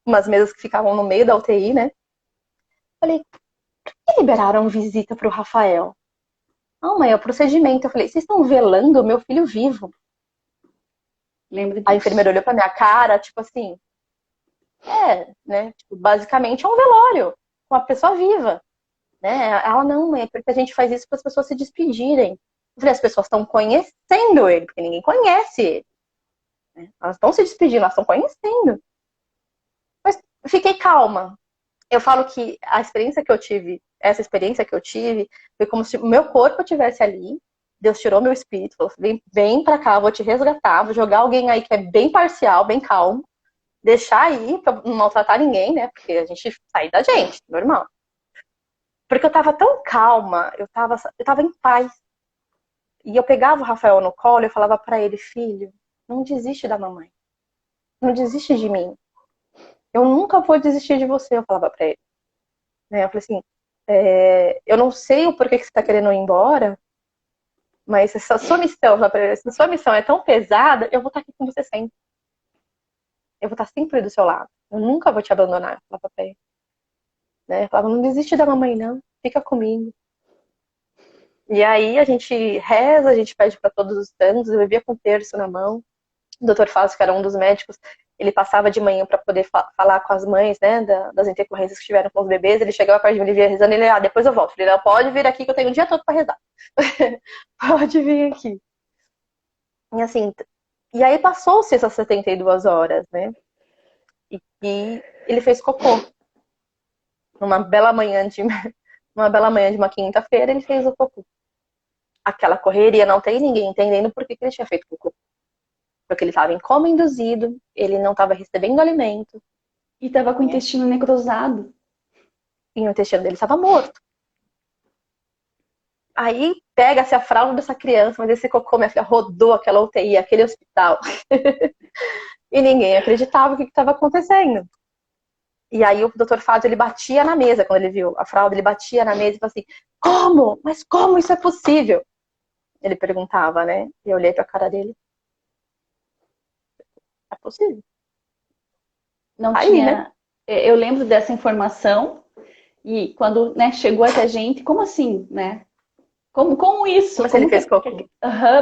umas mesas que ficavam no meio da UTI, né? Falei, por que liberaram visita pro Rafael? Não, mãe, é o procedimento. Eu falei, vocês estão velando o meu filho vivo? Lembro A disso. enfermeira olhou pra minha cara, tipo assim, né? Tipo, basicamente é um velório com a pessoa viva, né? Ela, não, mãe, é porque a gente faz isso para as pessoas se despedirem. Eu falei, as pessoas estão conhecendo ele, porque ninguém conhece ele. Né? Elas estão se despedindo, elas estão conhecendo. Mas fiquei calma. Eu falo que a experiência que eu tive, essa experiência que eu tive, foi como se o meu corpo estivesse ali, Deus tirou meu espírito, falou, vem pra cá, vou te resgatar, vou jogar alguém aí que é bem parcial, bem calmo, deixar aí pra não maltratar ninguém, né? Porque a gente sai da gente, normal. Porque eu tava tão calma, eu tava em paz. E eu pegava o Rafael no colo e falava pra ele, filho, não desiste da mamãe. Não desiste de mim. Eu nunca vou desistir de você, eu falava pra ele. Né? Eu falei assim, Eu não sei o porquê que você está querendo ir embora, mas se a sua missão é tão pesada, eu vou estar aqui com você sempre. Eu vou estar sempre do seu lado. Eu nunca vou te abandonar, falava pra ele. Né? Eu falava, não desiste da mamãe, não. Fica comigo. E aí a gente reza, a gente pede para todos os santos. Eu bebia com um terço na mão. O doutor Fábio, que era um dos médicos, ele passava de manhã para poder falar com as mães, né, das intercorrências que tiveram com os bebês. Ele chegava perto de mim, ele via rezando, ele, depois eu volto. Ele, não, pode vir aqui que eu tenho o dia todo para rezar. Pode vir aqui. E assim, e aí passou-se essas 72 horas, né? E ele fez cocô. Numa bela manhã de uma quinta-feira, ele fez o cocô. Aquela correria, não tem ninguém entendendo por que ele tinha feito cocô. Porque ele estava em coma induzido, ele não estava recebendo alimento. E estava com o intestino necrosado. E o intestino dele estava morto. Aí pega-se a fralda dessa criança, mas esse cocô, minha filha, rodou aquela UTI, aquele hospital. E ninguém acreditava o que estava acontecendo. E aí o doutor Fábio, ele batia na mesa quando ele viu a fralda, ele batia na mesa e falou assim, como? Mas como isso é possível? Ele perguntava, né? E eu olhei pra cara dele. É possível. Não Aí, tinha. né? Eu lembro dessa informação e quando, né, chegou até a gente, como assim, né? Como isso? Mas ele fez cocô.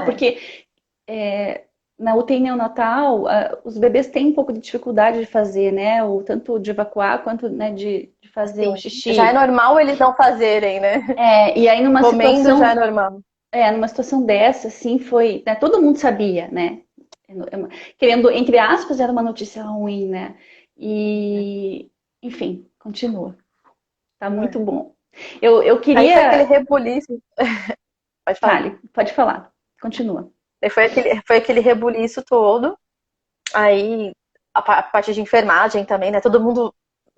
Porque na UTI neonatal, os bebês têm um pouco de dificuldade de fazer, né? Tanto de evacuar quanto, né, de fazer o xixi. Já é normal eles não fazerem, né? E aí numa Comendo situação. já é normal. Numa situação dessa, assim, foi. Né, todo mundo sabia, né? Querendo, entre aspas, era uma notícia ruim, né? E, enfim, continua. Tá muito bom. Eu queria. Aí foi aquele rebuliço. Pode falar. Fale, pode falar. Continua. Aí foi aquele rebuliço todo. Aí a parte de enfermagem também, né? Todo mundo,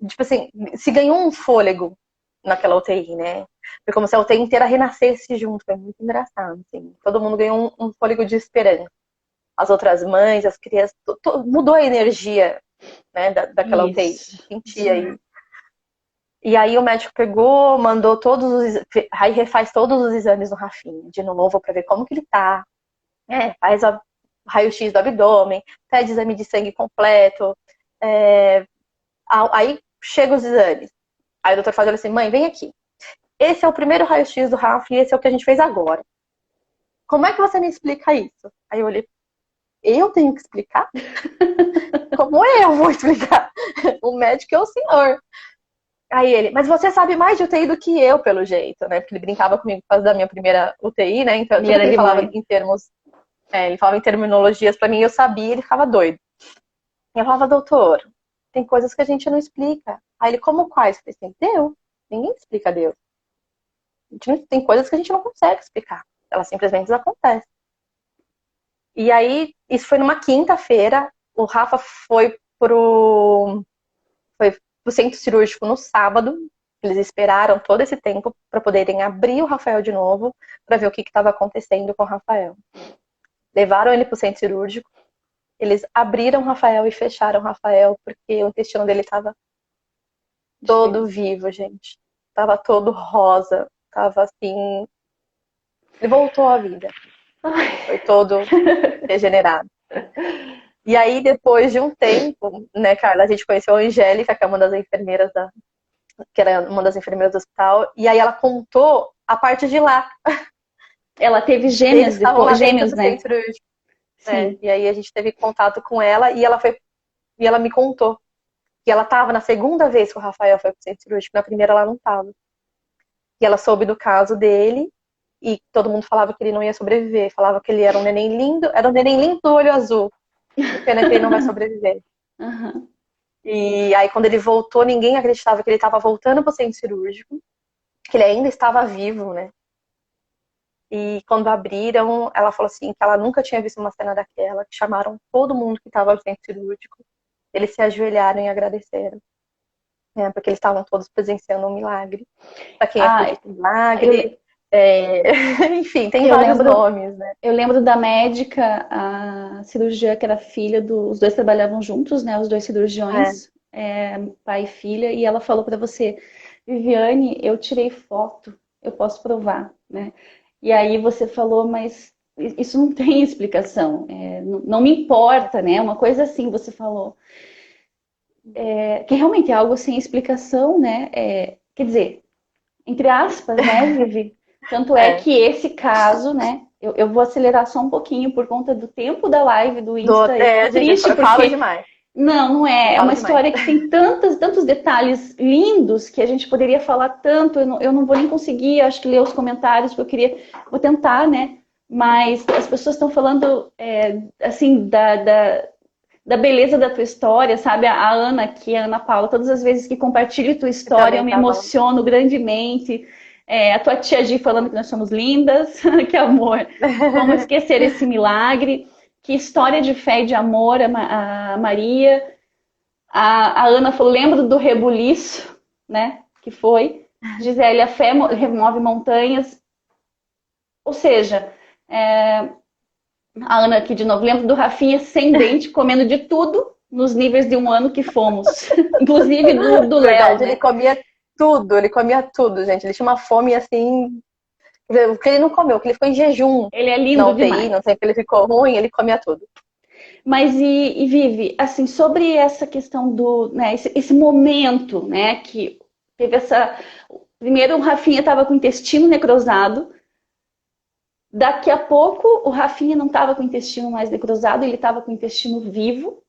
tipo assim, se ganhou um fôlego naquela UTI, né? Foi como se a UTI inteira renascesse junto. Foi muito engraçado, assim. Todo mundo ganhou um fôlego de esperança. As outras mães, as crianças, mudou a energia, né, daquela UTI. Sentia aí. E aí o médico pegou, mandou aí refaz todos os exames no Rafinha, de novo, para ver como que ele tá. Faz o raio-x do abdômen, pede exame de sangue completo. Aí chegam os exames. Aí o doutor fala assim, mãe, vem aqui. Esse é o primeiro raio-x do Rafa e esse é o que a gente fez agora. Como é que você me explica isso? Aí eu olhei, eu tenho que explicar? Como eu vou explicar? O médico é o senhor. Aí ele, mas você sabe mais de UTI do que eu, pelo jeito, né? Porque ele brincava comigo por causa da minha primeira UTI, né? Então, tudo que ele falava em termos... ele falava em terminologias pra mim, eu sabia, ele ficava doido. E eu falava, doutor, tem coisas que a gente não explica. Aí ele, como quais? Eu falei assim, Deus. Ninguém explica Deus. Tem coisas que a gente não consegue explicar. Elas simplesmente acontecem. E aí, isso foi numa quinta-feira. O Rafa foi pro centro cirúrgico no sábado. Eles esperaram todo esse tempo para poderem abrir o Rafael de novo, para ver o que estava acontecendo com o Rafael. Levaram ele pro centro cirúrgico. Eles abriram o Rafael e fecharam o Rafael, porque o intestino dele estava todo vivo, gente. Tava todo rosa. Tava assim... Ele voltou à vida. Foi todo regenerado. E aí, depois de um tempo, né, Carla, a gente conheceu a Angélica, que é uma das enfermeiras que era uma das enfermeiras do hospital, e aí ela contou a parte de lá. Ela teve gêmeos depois, gêmeos, né? Sim. E aí a gente teve contato com ela e ela me contou que ela estava na segunda vez que o Rafael foi pro centro cirúrgico, na primeira ela não estava. E ela soube do caso dele e todo mundo falava que ele não ia sobreviver, falava que ele era um neném lindo do olho azul. Pena que ele não vai sobreviver. Uhum. E aí quando ele voltou, ninguém acreditava que ele estava voltando pro centro cirúrgico, que ele ainda estava vivo, né? E quando abriram, ela falou assim, que ela nunca tinha visto uma cena daquela, que chamaram todo mundo que estava no centro cirúrgico, eles se ajoelharam e agradeceram. Porque eles estavam todos presenciando um milagre. Pra quem acredita em milagre, enfim, tem vários nomes, né? Eu lembro da médica, a cirurgiã que era filha os dois trabalhavam juntos, né? Os dois cirurgiões, pai e filha, e ela falou para você, Viviane, eu tirei foto, eu posso provar, né? E aí você falou, mas isso não tem explicação, não me importa, né? Uma coisa assim você falou, que realmente é algo sem explicação, né? Quer dizer, entre aspas, né, Vivi? Tanto é É. que esse caso, né? Eu vou acelerar só um pouquinho por conta do tempo da live do Insta. Eu fico Gente, triste eu falo porque demais. não Eu é. É uma falo demais. história que tem tantos detalhes lindos que a gente poderia falar tanto. Eu não vou nem conseguir, acho que ler os comentários, porque eu queria. Vou tentar, né? Mas as pessoas estão falando, assim, da beleza da tua história, sabe? A Ana aqui, a Ana Paula, todas as vezes que compartilho tua Eu história, eu também me tava. emociono grandemente. A tua tia Gi falando que nós somos lindas, que amor. Como esquecer esse milagre? Que história de fé e de amor a Maria. A Ana falou, lembro do rebuliço, né? Que foi. Gisele, a fé remove montanhas. Ou seja, a Ana aqui de novo, lembro do Rafinha sem dente, comendo de tudo nos níveis de um ano que fomos. Inclusive do Léo, Verdade, né? ele comia tudo, gente. Ele tinha uma fome assim. O que ele não comeu, que ele ficou em jejum Ele é na lindo UTI, não demais. sei que ele ficou ruim, ele comia tudo. Mas e Vivi, assim, sobre essa questão do, né, esse momento, né, que teve essa... Primeiro o Rafinha estava com o intestino necrosado, daqui a pouco o Rafinha não estava com o intestino mais necrosado, ele estava com o intestino vivo.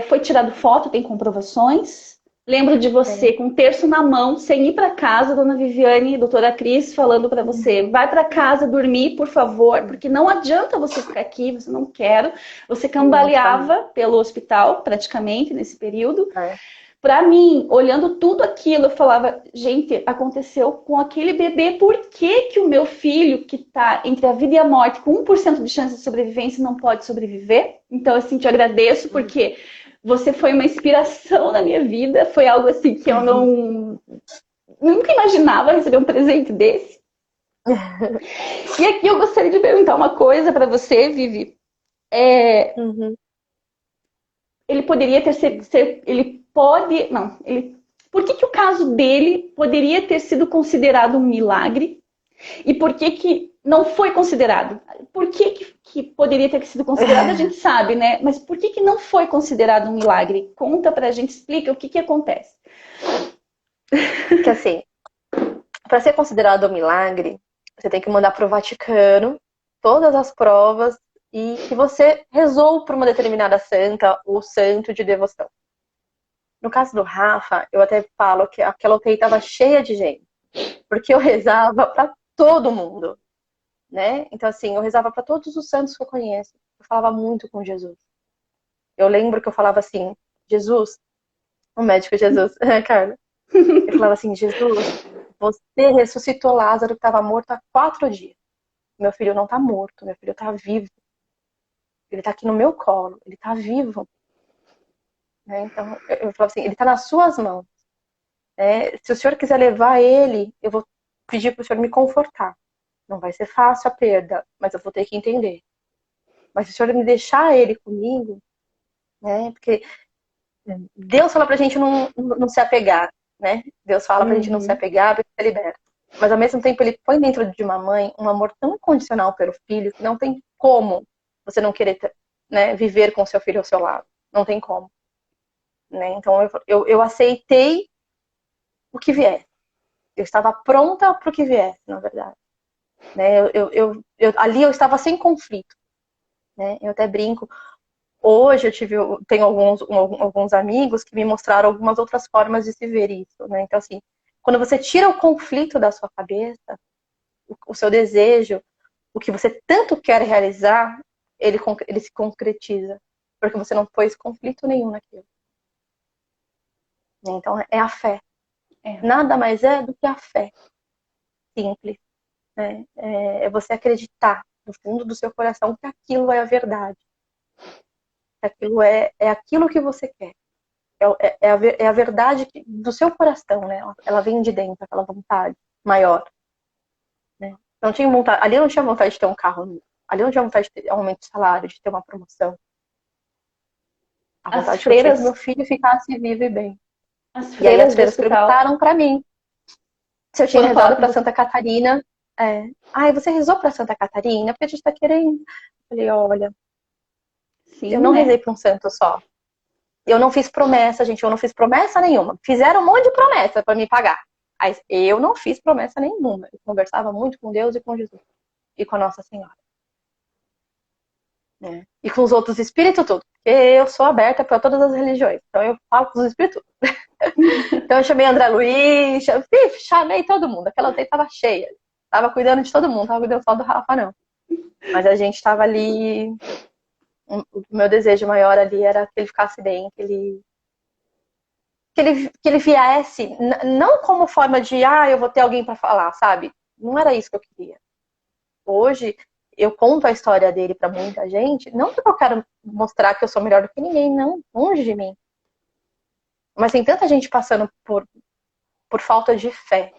Foi tirado foto, tem comprovações. Lembro de você É. com um terço na mão, sem ir para casa, dona Viviane, doutora Cris, falando para você: vai para casa dormir, por favor, porque não adianta você ficar aqui, você não quer. Você Exatamente. cambaleava pelo hospital, praticamente, nesse período. É. Para mim, olhando tudo aquilo, eu falava: gente, aconteceu com aquele bebê, por que, que o meu filho, que está entre a vida e a morte, com 1% de chance de sobrevivência, não pode sobreviver? Então, assim, te agradeço, porque você foi uma inspiração na minha vida, foi algo assim que eu nunca imaginava receber um presente desse. E aqui eu gostaria de perguntar uma coisa para você, Vivi. Uhum. Ele poderia ele pode, não, por que que o caso dele poderia ter sido considerado um milagre e por que que não foi considerado? Por que poderia ter sido considerado? A gente sabe, né? Mas por que que não foi considerado um milagre? Conta pra gente, explica o que que acontece. Que assim, para ser considerado um milagre, você tem que mandar para o Vaticano todas as provas e que você rezou por uma determinada santa ou santo de devoção. No caso do Rafa, eu até falo que aquela UTI estava cheia de gente, porque eu rezava para todo mundo, né? Então assim, eu rezava para todos os santos que eu conheço. Eu falava muito com Jesus. Eu lembro que eu falava assim, Jesus, o médico Jesus, Carla, eu falava assim, Jesus, você ressuscitou Lázaro que estava morto há 4 dias. Meu filho não está morto, meu filho está vivo. Ele está aqui no meu colo, ele está vivo. Né? Então, eu falava assim, ele está nas suas mãos. Né? Se o senhor quiser levar ele, eu vou pedir para o senhor me confortar. Não vai ser fácil a perda, mas eu vou ter que entender. Mas se o senhor me deixar ele comigo, né? Porque Deus fala pra gente não se apegar, né? Deus fala pra gente não se Uhum. apegar, pra gente ser liberto. Mas ao mesmo tempo ele põe dentro de uma mãe um amor tão incondicional pelo filho que não tem como você não querer, né, viver com seu filho ao seu lado. Não tem como. Né? Então eu aceitei o que vier. Eu estava pronta para o que viesse, na verdade. Né? Ali eu estava sem conflito. Né? Eu até brinco. Hoje tenho alguns amigos que me mostraram algumas outras formas de se ver isso. Né? Então, assim, quando você tira o conflito da sua cabeça, o seu desejo, o que você tanto quer realizar, ele se concretiza. Porque você não pôs conflito nenhum naquilo. Então, é a fé. É. Nada mais é do que a fé. Simples. Né? É você acreditar no fundo do seu coração que aquilo é a verdade. Que aquilo é aquilo que você quer. É a verdade do seu coração, né? Ela vem de dentro, aquela vontade maior. Né? Não tinha vontade, ali eu não tinha vontade de ter um carro, ali eu não tinha vontade de ter aumento de salário, de ter uma promoção. A As vontade que eu tinha é que freiras meu filho ficasse vivo e bem. As E aí as freiras do freiras hospital perguntaram para mim se eu tinha foram falar rezado com para você. Santa Catarina. Ai, você rezou para Santa Catarina? Porque a gente tá querendo. Eu falei, olha, eu Sim, não né? rezei para um santo só. Eu não fiz promessa, gente, eu não fiz promessa nenhuma. Fizeram um monte de promessa para me pagar. Mas eu não fiz promessa nenhuma. Eu conversava muito com Deus e com Jesus. E com a Nossa Senhora. Né? E com os outros espíritos, tudo. Porque eu sou aberta para todas as religiões. Então eu falo com os espíritos. Então eu chamei André Luiz, chamei todo mundo. Aquela UTI tava cheia. Tava cuidando de todo mundo, tava cuidando só do Rafa, não. Mas a gente tava ali. O meu desejo maior ali era que ele ficasse bem, que ele viesse, não como forma de, eu vou ter alguém para falar, sabe? Não era isso que eu queria. Hoje, eu conto a história dele para muita gente, não porque eu quero mostrar que eu sou melhor do que ninguém, não, longe de mim. Mas tem tanta gente passando por falta de fé,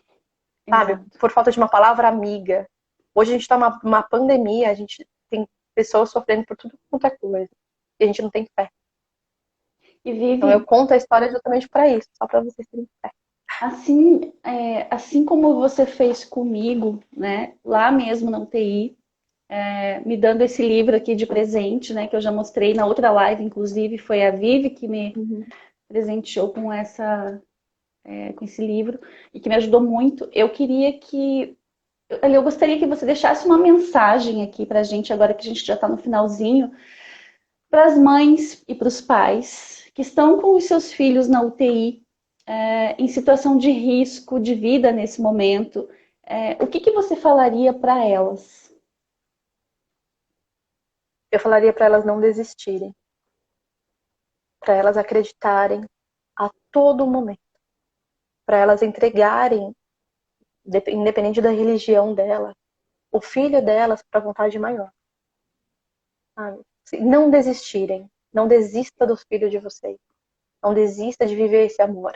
sabe? Exato. Por falta de uma palavra amiga. Hoje a gente tá numa pandemia, a gente tem pessoas sofrendo por tudo quanto é coisa. E a gente não tem fé. E Então eu Vivi, conto a história justamente para isso, só para vocês terem fé. assim, assim como você fez comigo, né? Lá mesmo na UTI, me dando esse livro aqui de presente, né? Que eu já mostrei na outra live, inclusive, foi a Vivi que me Uhum. presenteou com esse livro e que me ajudou muito. Eu gostaria que você deixasse uma mensagem aqui para a gente, agora que a gente já está no finalzinho, para as mães e para os pais que estão com os seus filhos na UTI, em situação de risco de vida nesse momento. O que você falaria para elas? Eu falaria para elas não desistirem, para elas acreditarem a todo momento, para elas entregarem, independente da religião dela, o filho delas para a vontade maior. Sabe? Não desistirem, não desista dos filhos de vocês, não desista de viver esse amor.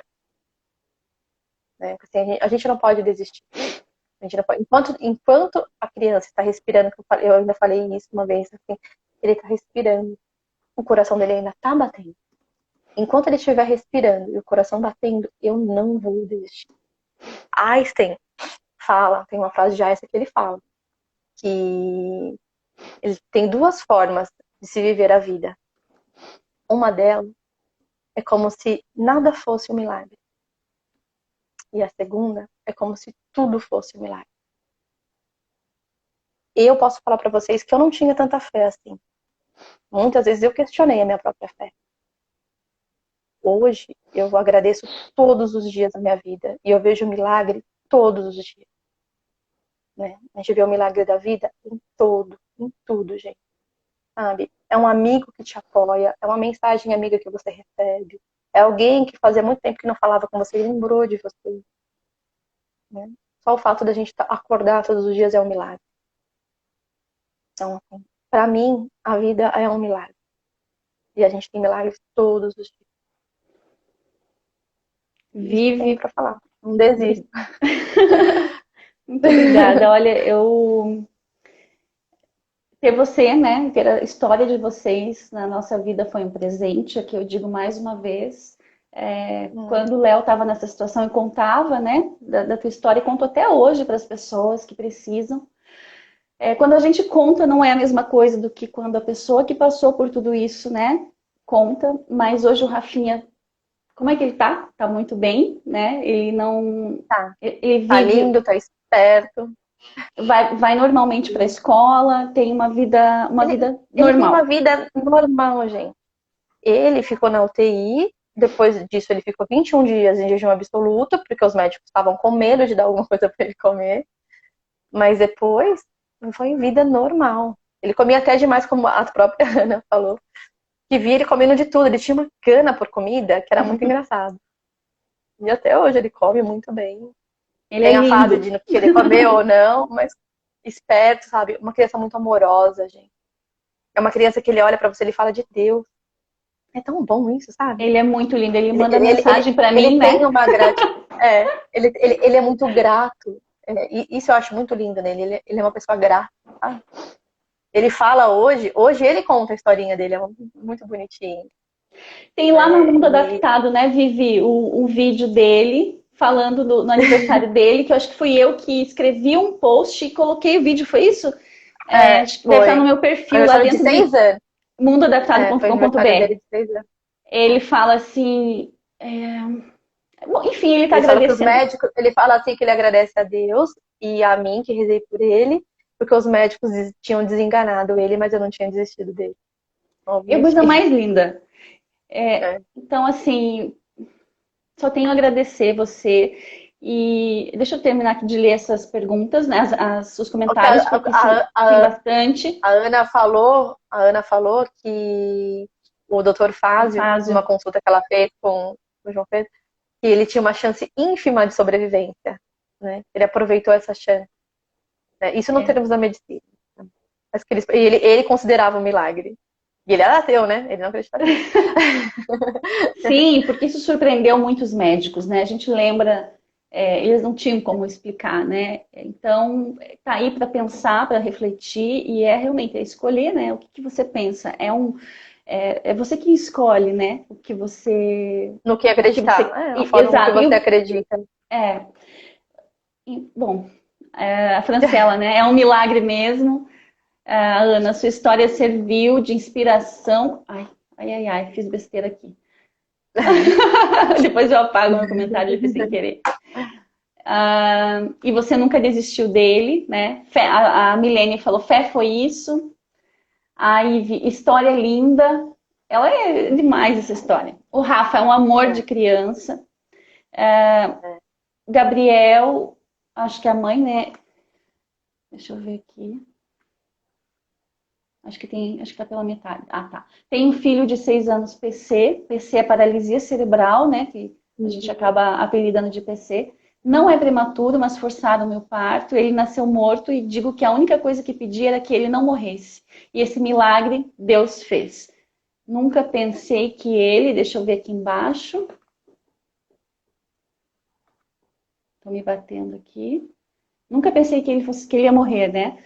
Né? Assim, a gente não pode desistir. A gente não pode, enquanto a criança está respirando, eu ainda falei isso uma vez, assim, ele está respirando, o coração dele ainda está batendo. Enquanto ele estiver respirando e o coração batendo, eu não vou desistir. Einstein fala, tem uma frase de Einstein que ele fala, que ele tem duas formas de se viver a vida. Uma delas é como se nada fosse um milagre. E a segunda é como se tudo fosse um milagre. Eu posso falar para vocês que eu não tinha tanta fé assim. Muitas vezes eu questionei a minha própria fé. Hoje eu agradeço todos os dias da minha vida e eu vejo milagre todos os dias. Né? A gente vê o milagre da vida em tudo, gente. Sabe? É um amigo que te apoia, é uma mensagem amiga que você recebe, é alguém que fazia muito tempo que não falava com você e lembrou de você. Né? Só o fato da gente acordar todos os dias é um milagre. Então, assim, para mim, a vida é um milagre. E a gente tem milagres todos os dias. Isso que eu tenho Vive. para falar. Não desista. Muito obrigada. Olha, ter você, né, ter a história de vocês na nossa vida foi um presente, aqui eu digo mais uma vez. Quando o Léo estava nessa situação e contava, né, da tua história, e conto até hoje para as pessoas que precisam. Quando a gente conta, não é a mesma coisa do que quando a pessoa que passou por tudo isso, né, conta. Mas hoje o Rafinha, como é que ele tá? Tá muito bem, né? Ele não. Tá. Ele Tá vive, lindo, tá esperto. vai normalmente para a escola, tem uma vida Ele tem uma normal. vida normal, gente. Ele ficou na UTI, depois disso ele ficou 21 dias em jejum absoluto, porque os médicos estavam com medo de dar alguma coisa para ele comer. Mas depois foi vida normal. Ele comia até demais, como a própria Ana falou, que via ele comendo de tudo. Ele tinha uma gana por comida que era muito engraçado. E até hoje ele come muito bem. Ele é Tem a fase lindo. de não querer comer ou não, mas esperto, sabe? Uma criança muito amorosa, gente. É uma criança que ele olha para você e ele fala de Deus. É tão bom isso, sabe? Ele é muito lindo. Ele Ele, manda ele, ele, mensagem para ele mim, tem né? uma gratidão. Ele é muito grato. E isso eu acho muito lindo nele. Ele é uma pessoa grata. Sabe? Ele fala hoje ele conta a historinha dele, é muito bonitinho. Tem lá no Mundo Adaptado, né, Vivi, o vídeo dele falando no aniversário dele, que eu acho que fui eu que escrevi um post e coloquei o vídeo, foi isso? Acho que deve estar no meu perfil lá dentro de 6 anos. Foi aniversário mundoadaptado.com.br. dele de 6 anos. Ele fala assim, bom, enfim, ele está Ele fala que os agradecendo. médicos, ele fala assim que ele agradece a Deus e a mim, que rezei por ele, porque os médicos tinham desenganado ele, mas eu não tinha desistido dele. É a coisa Obviamente. mais linda. Então, assim, só tenho a agradecer você. E deixa eu terminar aqui de ler essas perguntas, né? Os comentários, porque tem bastante. A Ana falou que o doutor Fázio, numa consulta que ela fez com o João Pedro, que ele tinha uma chance ínfima de sobrevivência. Né? Ele aproveitou essa chance. Né? Isso não teremos da medicina. Mas que ele considerava um milagre. E ele era ateu, né? Ele não acreditava. Sim, porque isso surpreendeu muitos médicos, né? A gente lembra, eles não tinham como explicar, né? Então, tá aí para pensar, para refletir, e realmente escolher, né? O que você pensa. É você que escolhe, né? O que você. No que acreditar. A forma que você acredita. Bom, a Franciela, né? É um milagre mesmo. Ana, sua história serviu de inspiração. Ai, fiz besteira aqui. Depois eu apago meu comentário aqui sem querer. E você nunca desistiu dele, né? A Milene falou, fé foi isso. A Ivy, história linda. Ela é demais, essa história. O Rafa é um amor de criança. Gabriel, acho que a mãe, né? Deixa eu ver aqui. Acho que tá pela metade. Tá. Tem um filho de 6 anos PC. PC é paralisia cerebral, né? Que a gente acaba apelidando de PC. Não é prematuro, mas forçaram o meu parto. Ele nasceu morto e digo que a única coisa que pedi era que ele não morresse. E esse milagre Deus fez. Nunca pensei que ele... Deixa eu ver aqui embaixo. Tô me batendo aqui. Nunca pensei que ele ia morrer, né?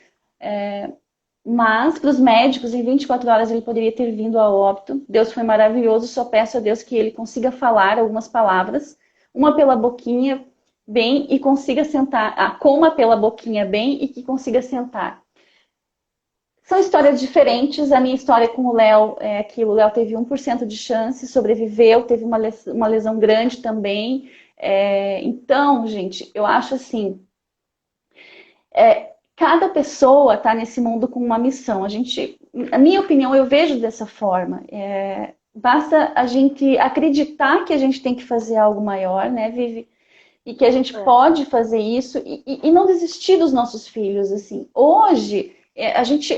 Mas, para os médicos, em 24 horas ele poderia ter vindo a óbito. Deus foi maravilhoso, só peço a Deus que ele consiga falar algumas palavras, uma pela boquinha bem e consiga sentar, coma pela boquinha bem e que consiga sentar. São histórias diferentes. A minha história com o Léo é aquilo, o Léo teve 1% de chance, sobreviveu, teve uma lesão grande também. Então, gente, eu acho assim... cada pessoa está nesse mundo com uma missão. A minha opinião, eu vejo dessa forma. Basta a gente acreditar que a gente tem que fazer algo maior, né, Vivi? E que a gente pode fazer isso e não desistir dos nossos filhos, assim. Hoje,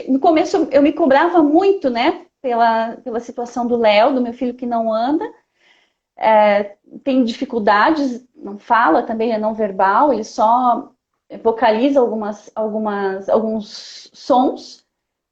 no começo eu me cobrava muito, né, pela situação do Léo, do meu filho que não anda. Tem dificuldades, não fala, também é não verbal, ele só vocaliza alguns sons,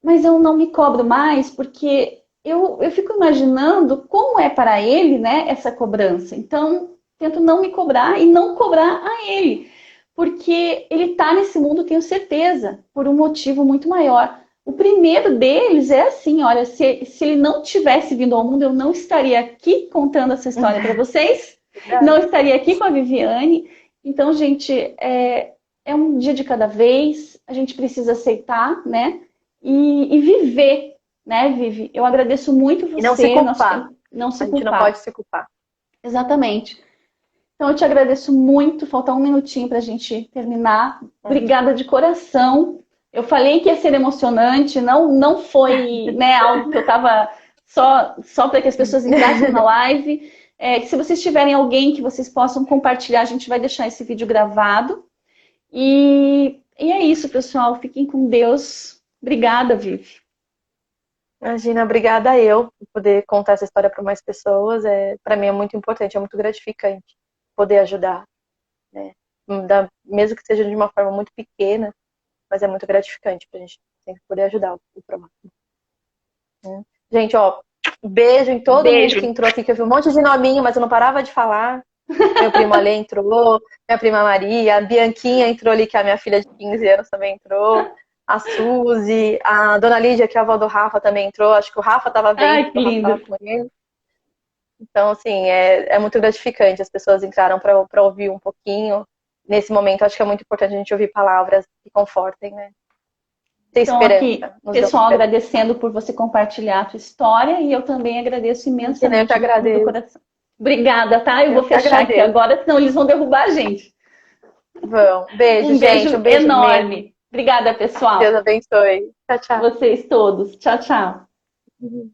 mas eu não me cobro mais porque eu fico imaginando como é para ele, né, essa cobrança. Então, tento não me cobrar e não cobrar a ele, porque ele está nesse mundo, tenho certeza, por um motivo muito maior. O primeiro deles é assim, olha, se ele não tivesse vindo ao mundo, eu não estaria aqui contando essa história para vocês, não estaria aqui com a Viviane. Então, gente, é um dia de cada vez, a gente precisa aceitar, né? E viver, né, Vivi? Eu agradeço muito você. E não se culpar. Não se culpar. A gente não pode se culpar. Exatamente. Então, eu te agradeço muito. Falta um minutinho para a gente terminar. Obrigada de coração. Eu falei que ia ser emocionante, não foi, né, algo que eu estava só para que as pessoas entrassem na live. Se vocês tiverem alguém que vocês possam compartilhar, a gente vai deixar esse vídeo gravado. E é isso, pessoal. Fiquem com Deus. Obrigada, Vivi. Imagina, obrigada eu por poder contar essa história para mais pessoas. Para mim é muito importante, é muito gratificante poder ajudar. Né? Mesmo que seja de uma forma muito pequena, mas é muito gratificante pra gente sempre poder ajudar o próximo. Gente, ó, beijo em todo mundo que entrou aqui, que eu vi um monte de nominho, mas eu não parava de falar. Meu primo Ale entrou, minha prima Maria, a Bianquinha entrou ali, que é a minha filha de 15 anos também entrou, a Suzy, a Dona Lídia, que é a avó do Rafa, também entrou. Acho que o Rafa tava vendo, Ai, que lindo. com ele. Então, assim, é muito gratificante. As pessoas entraram para ouvir um pouquinho. Nesse momento, acho que é muito importante a gente ouvir palavras que confortem, né? Ter Então, aqui, esperança. Nos dão pessoal, esperança. agradecendo por você compartilhar a sua história e eu também agradeço Imagina, eu que imensamente do fundo do agradeço. coração. Obrigada, tá? Eu Eu vou que fechar aqui agradeço. agora, senão eles vão derrubar a gente. Vão. Beijo, Um gente. Um beijo beijo mesmo. enorme. Obrigada, Deus pessoal. abençoe. Tchau, tchau. Vocês todos. Tchau, tchau. Uhum.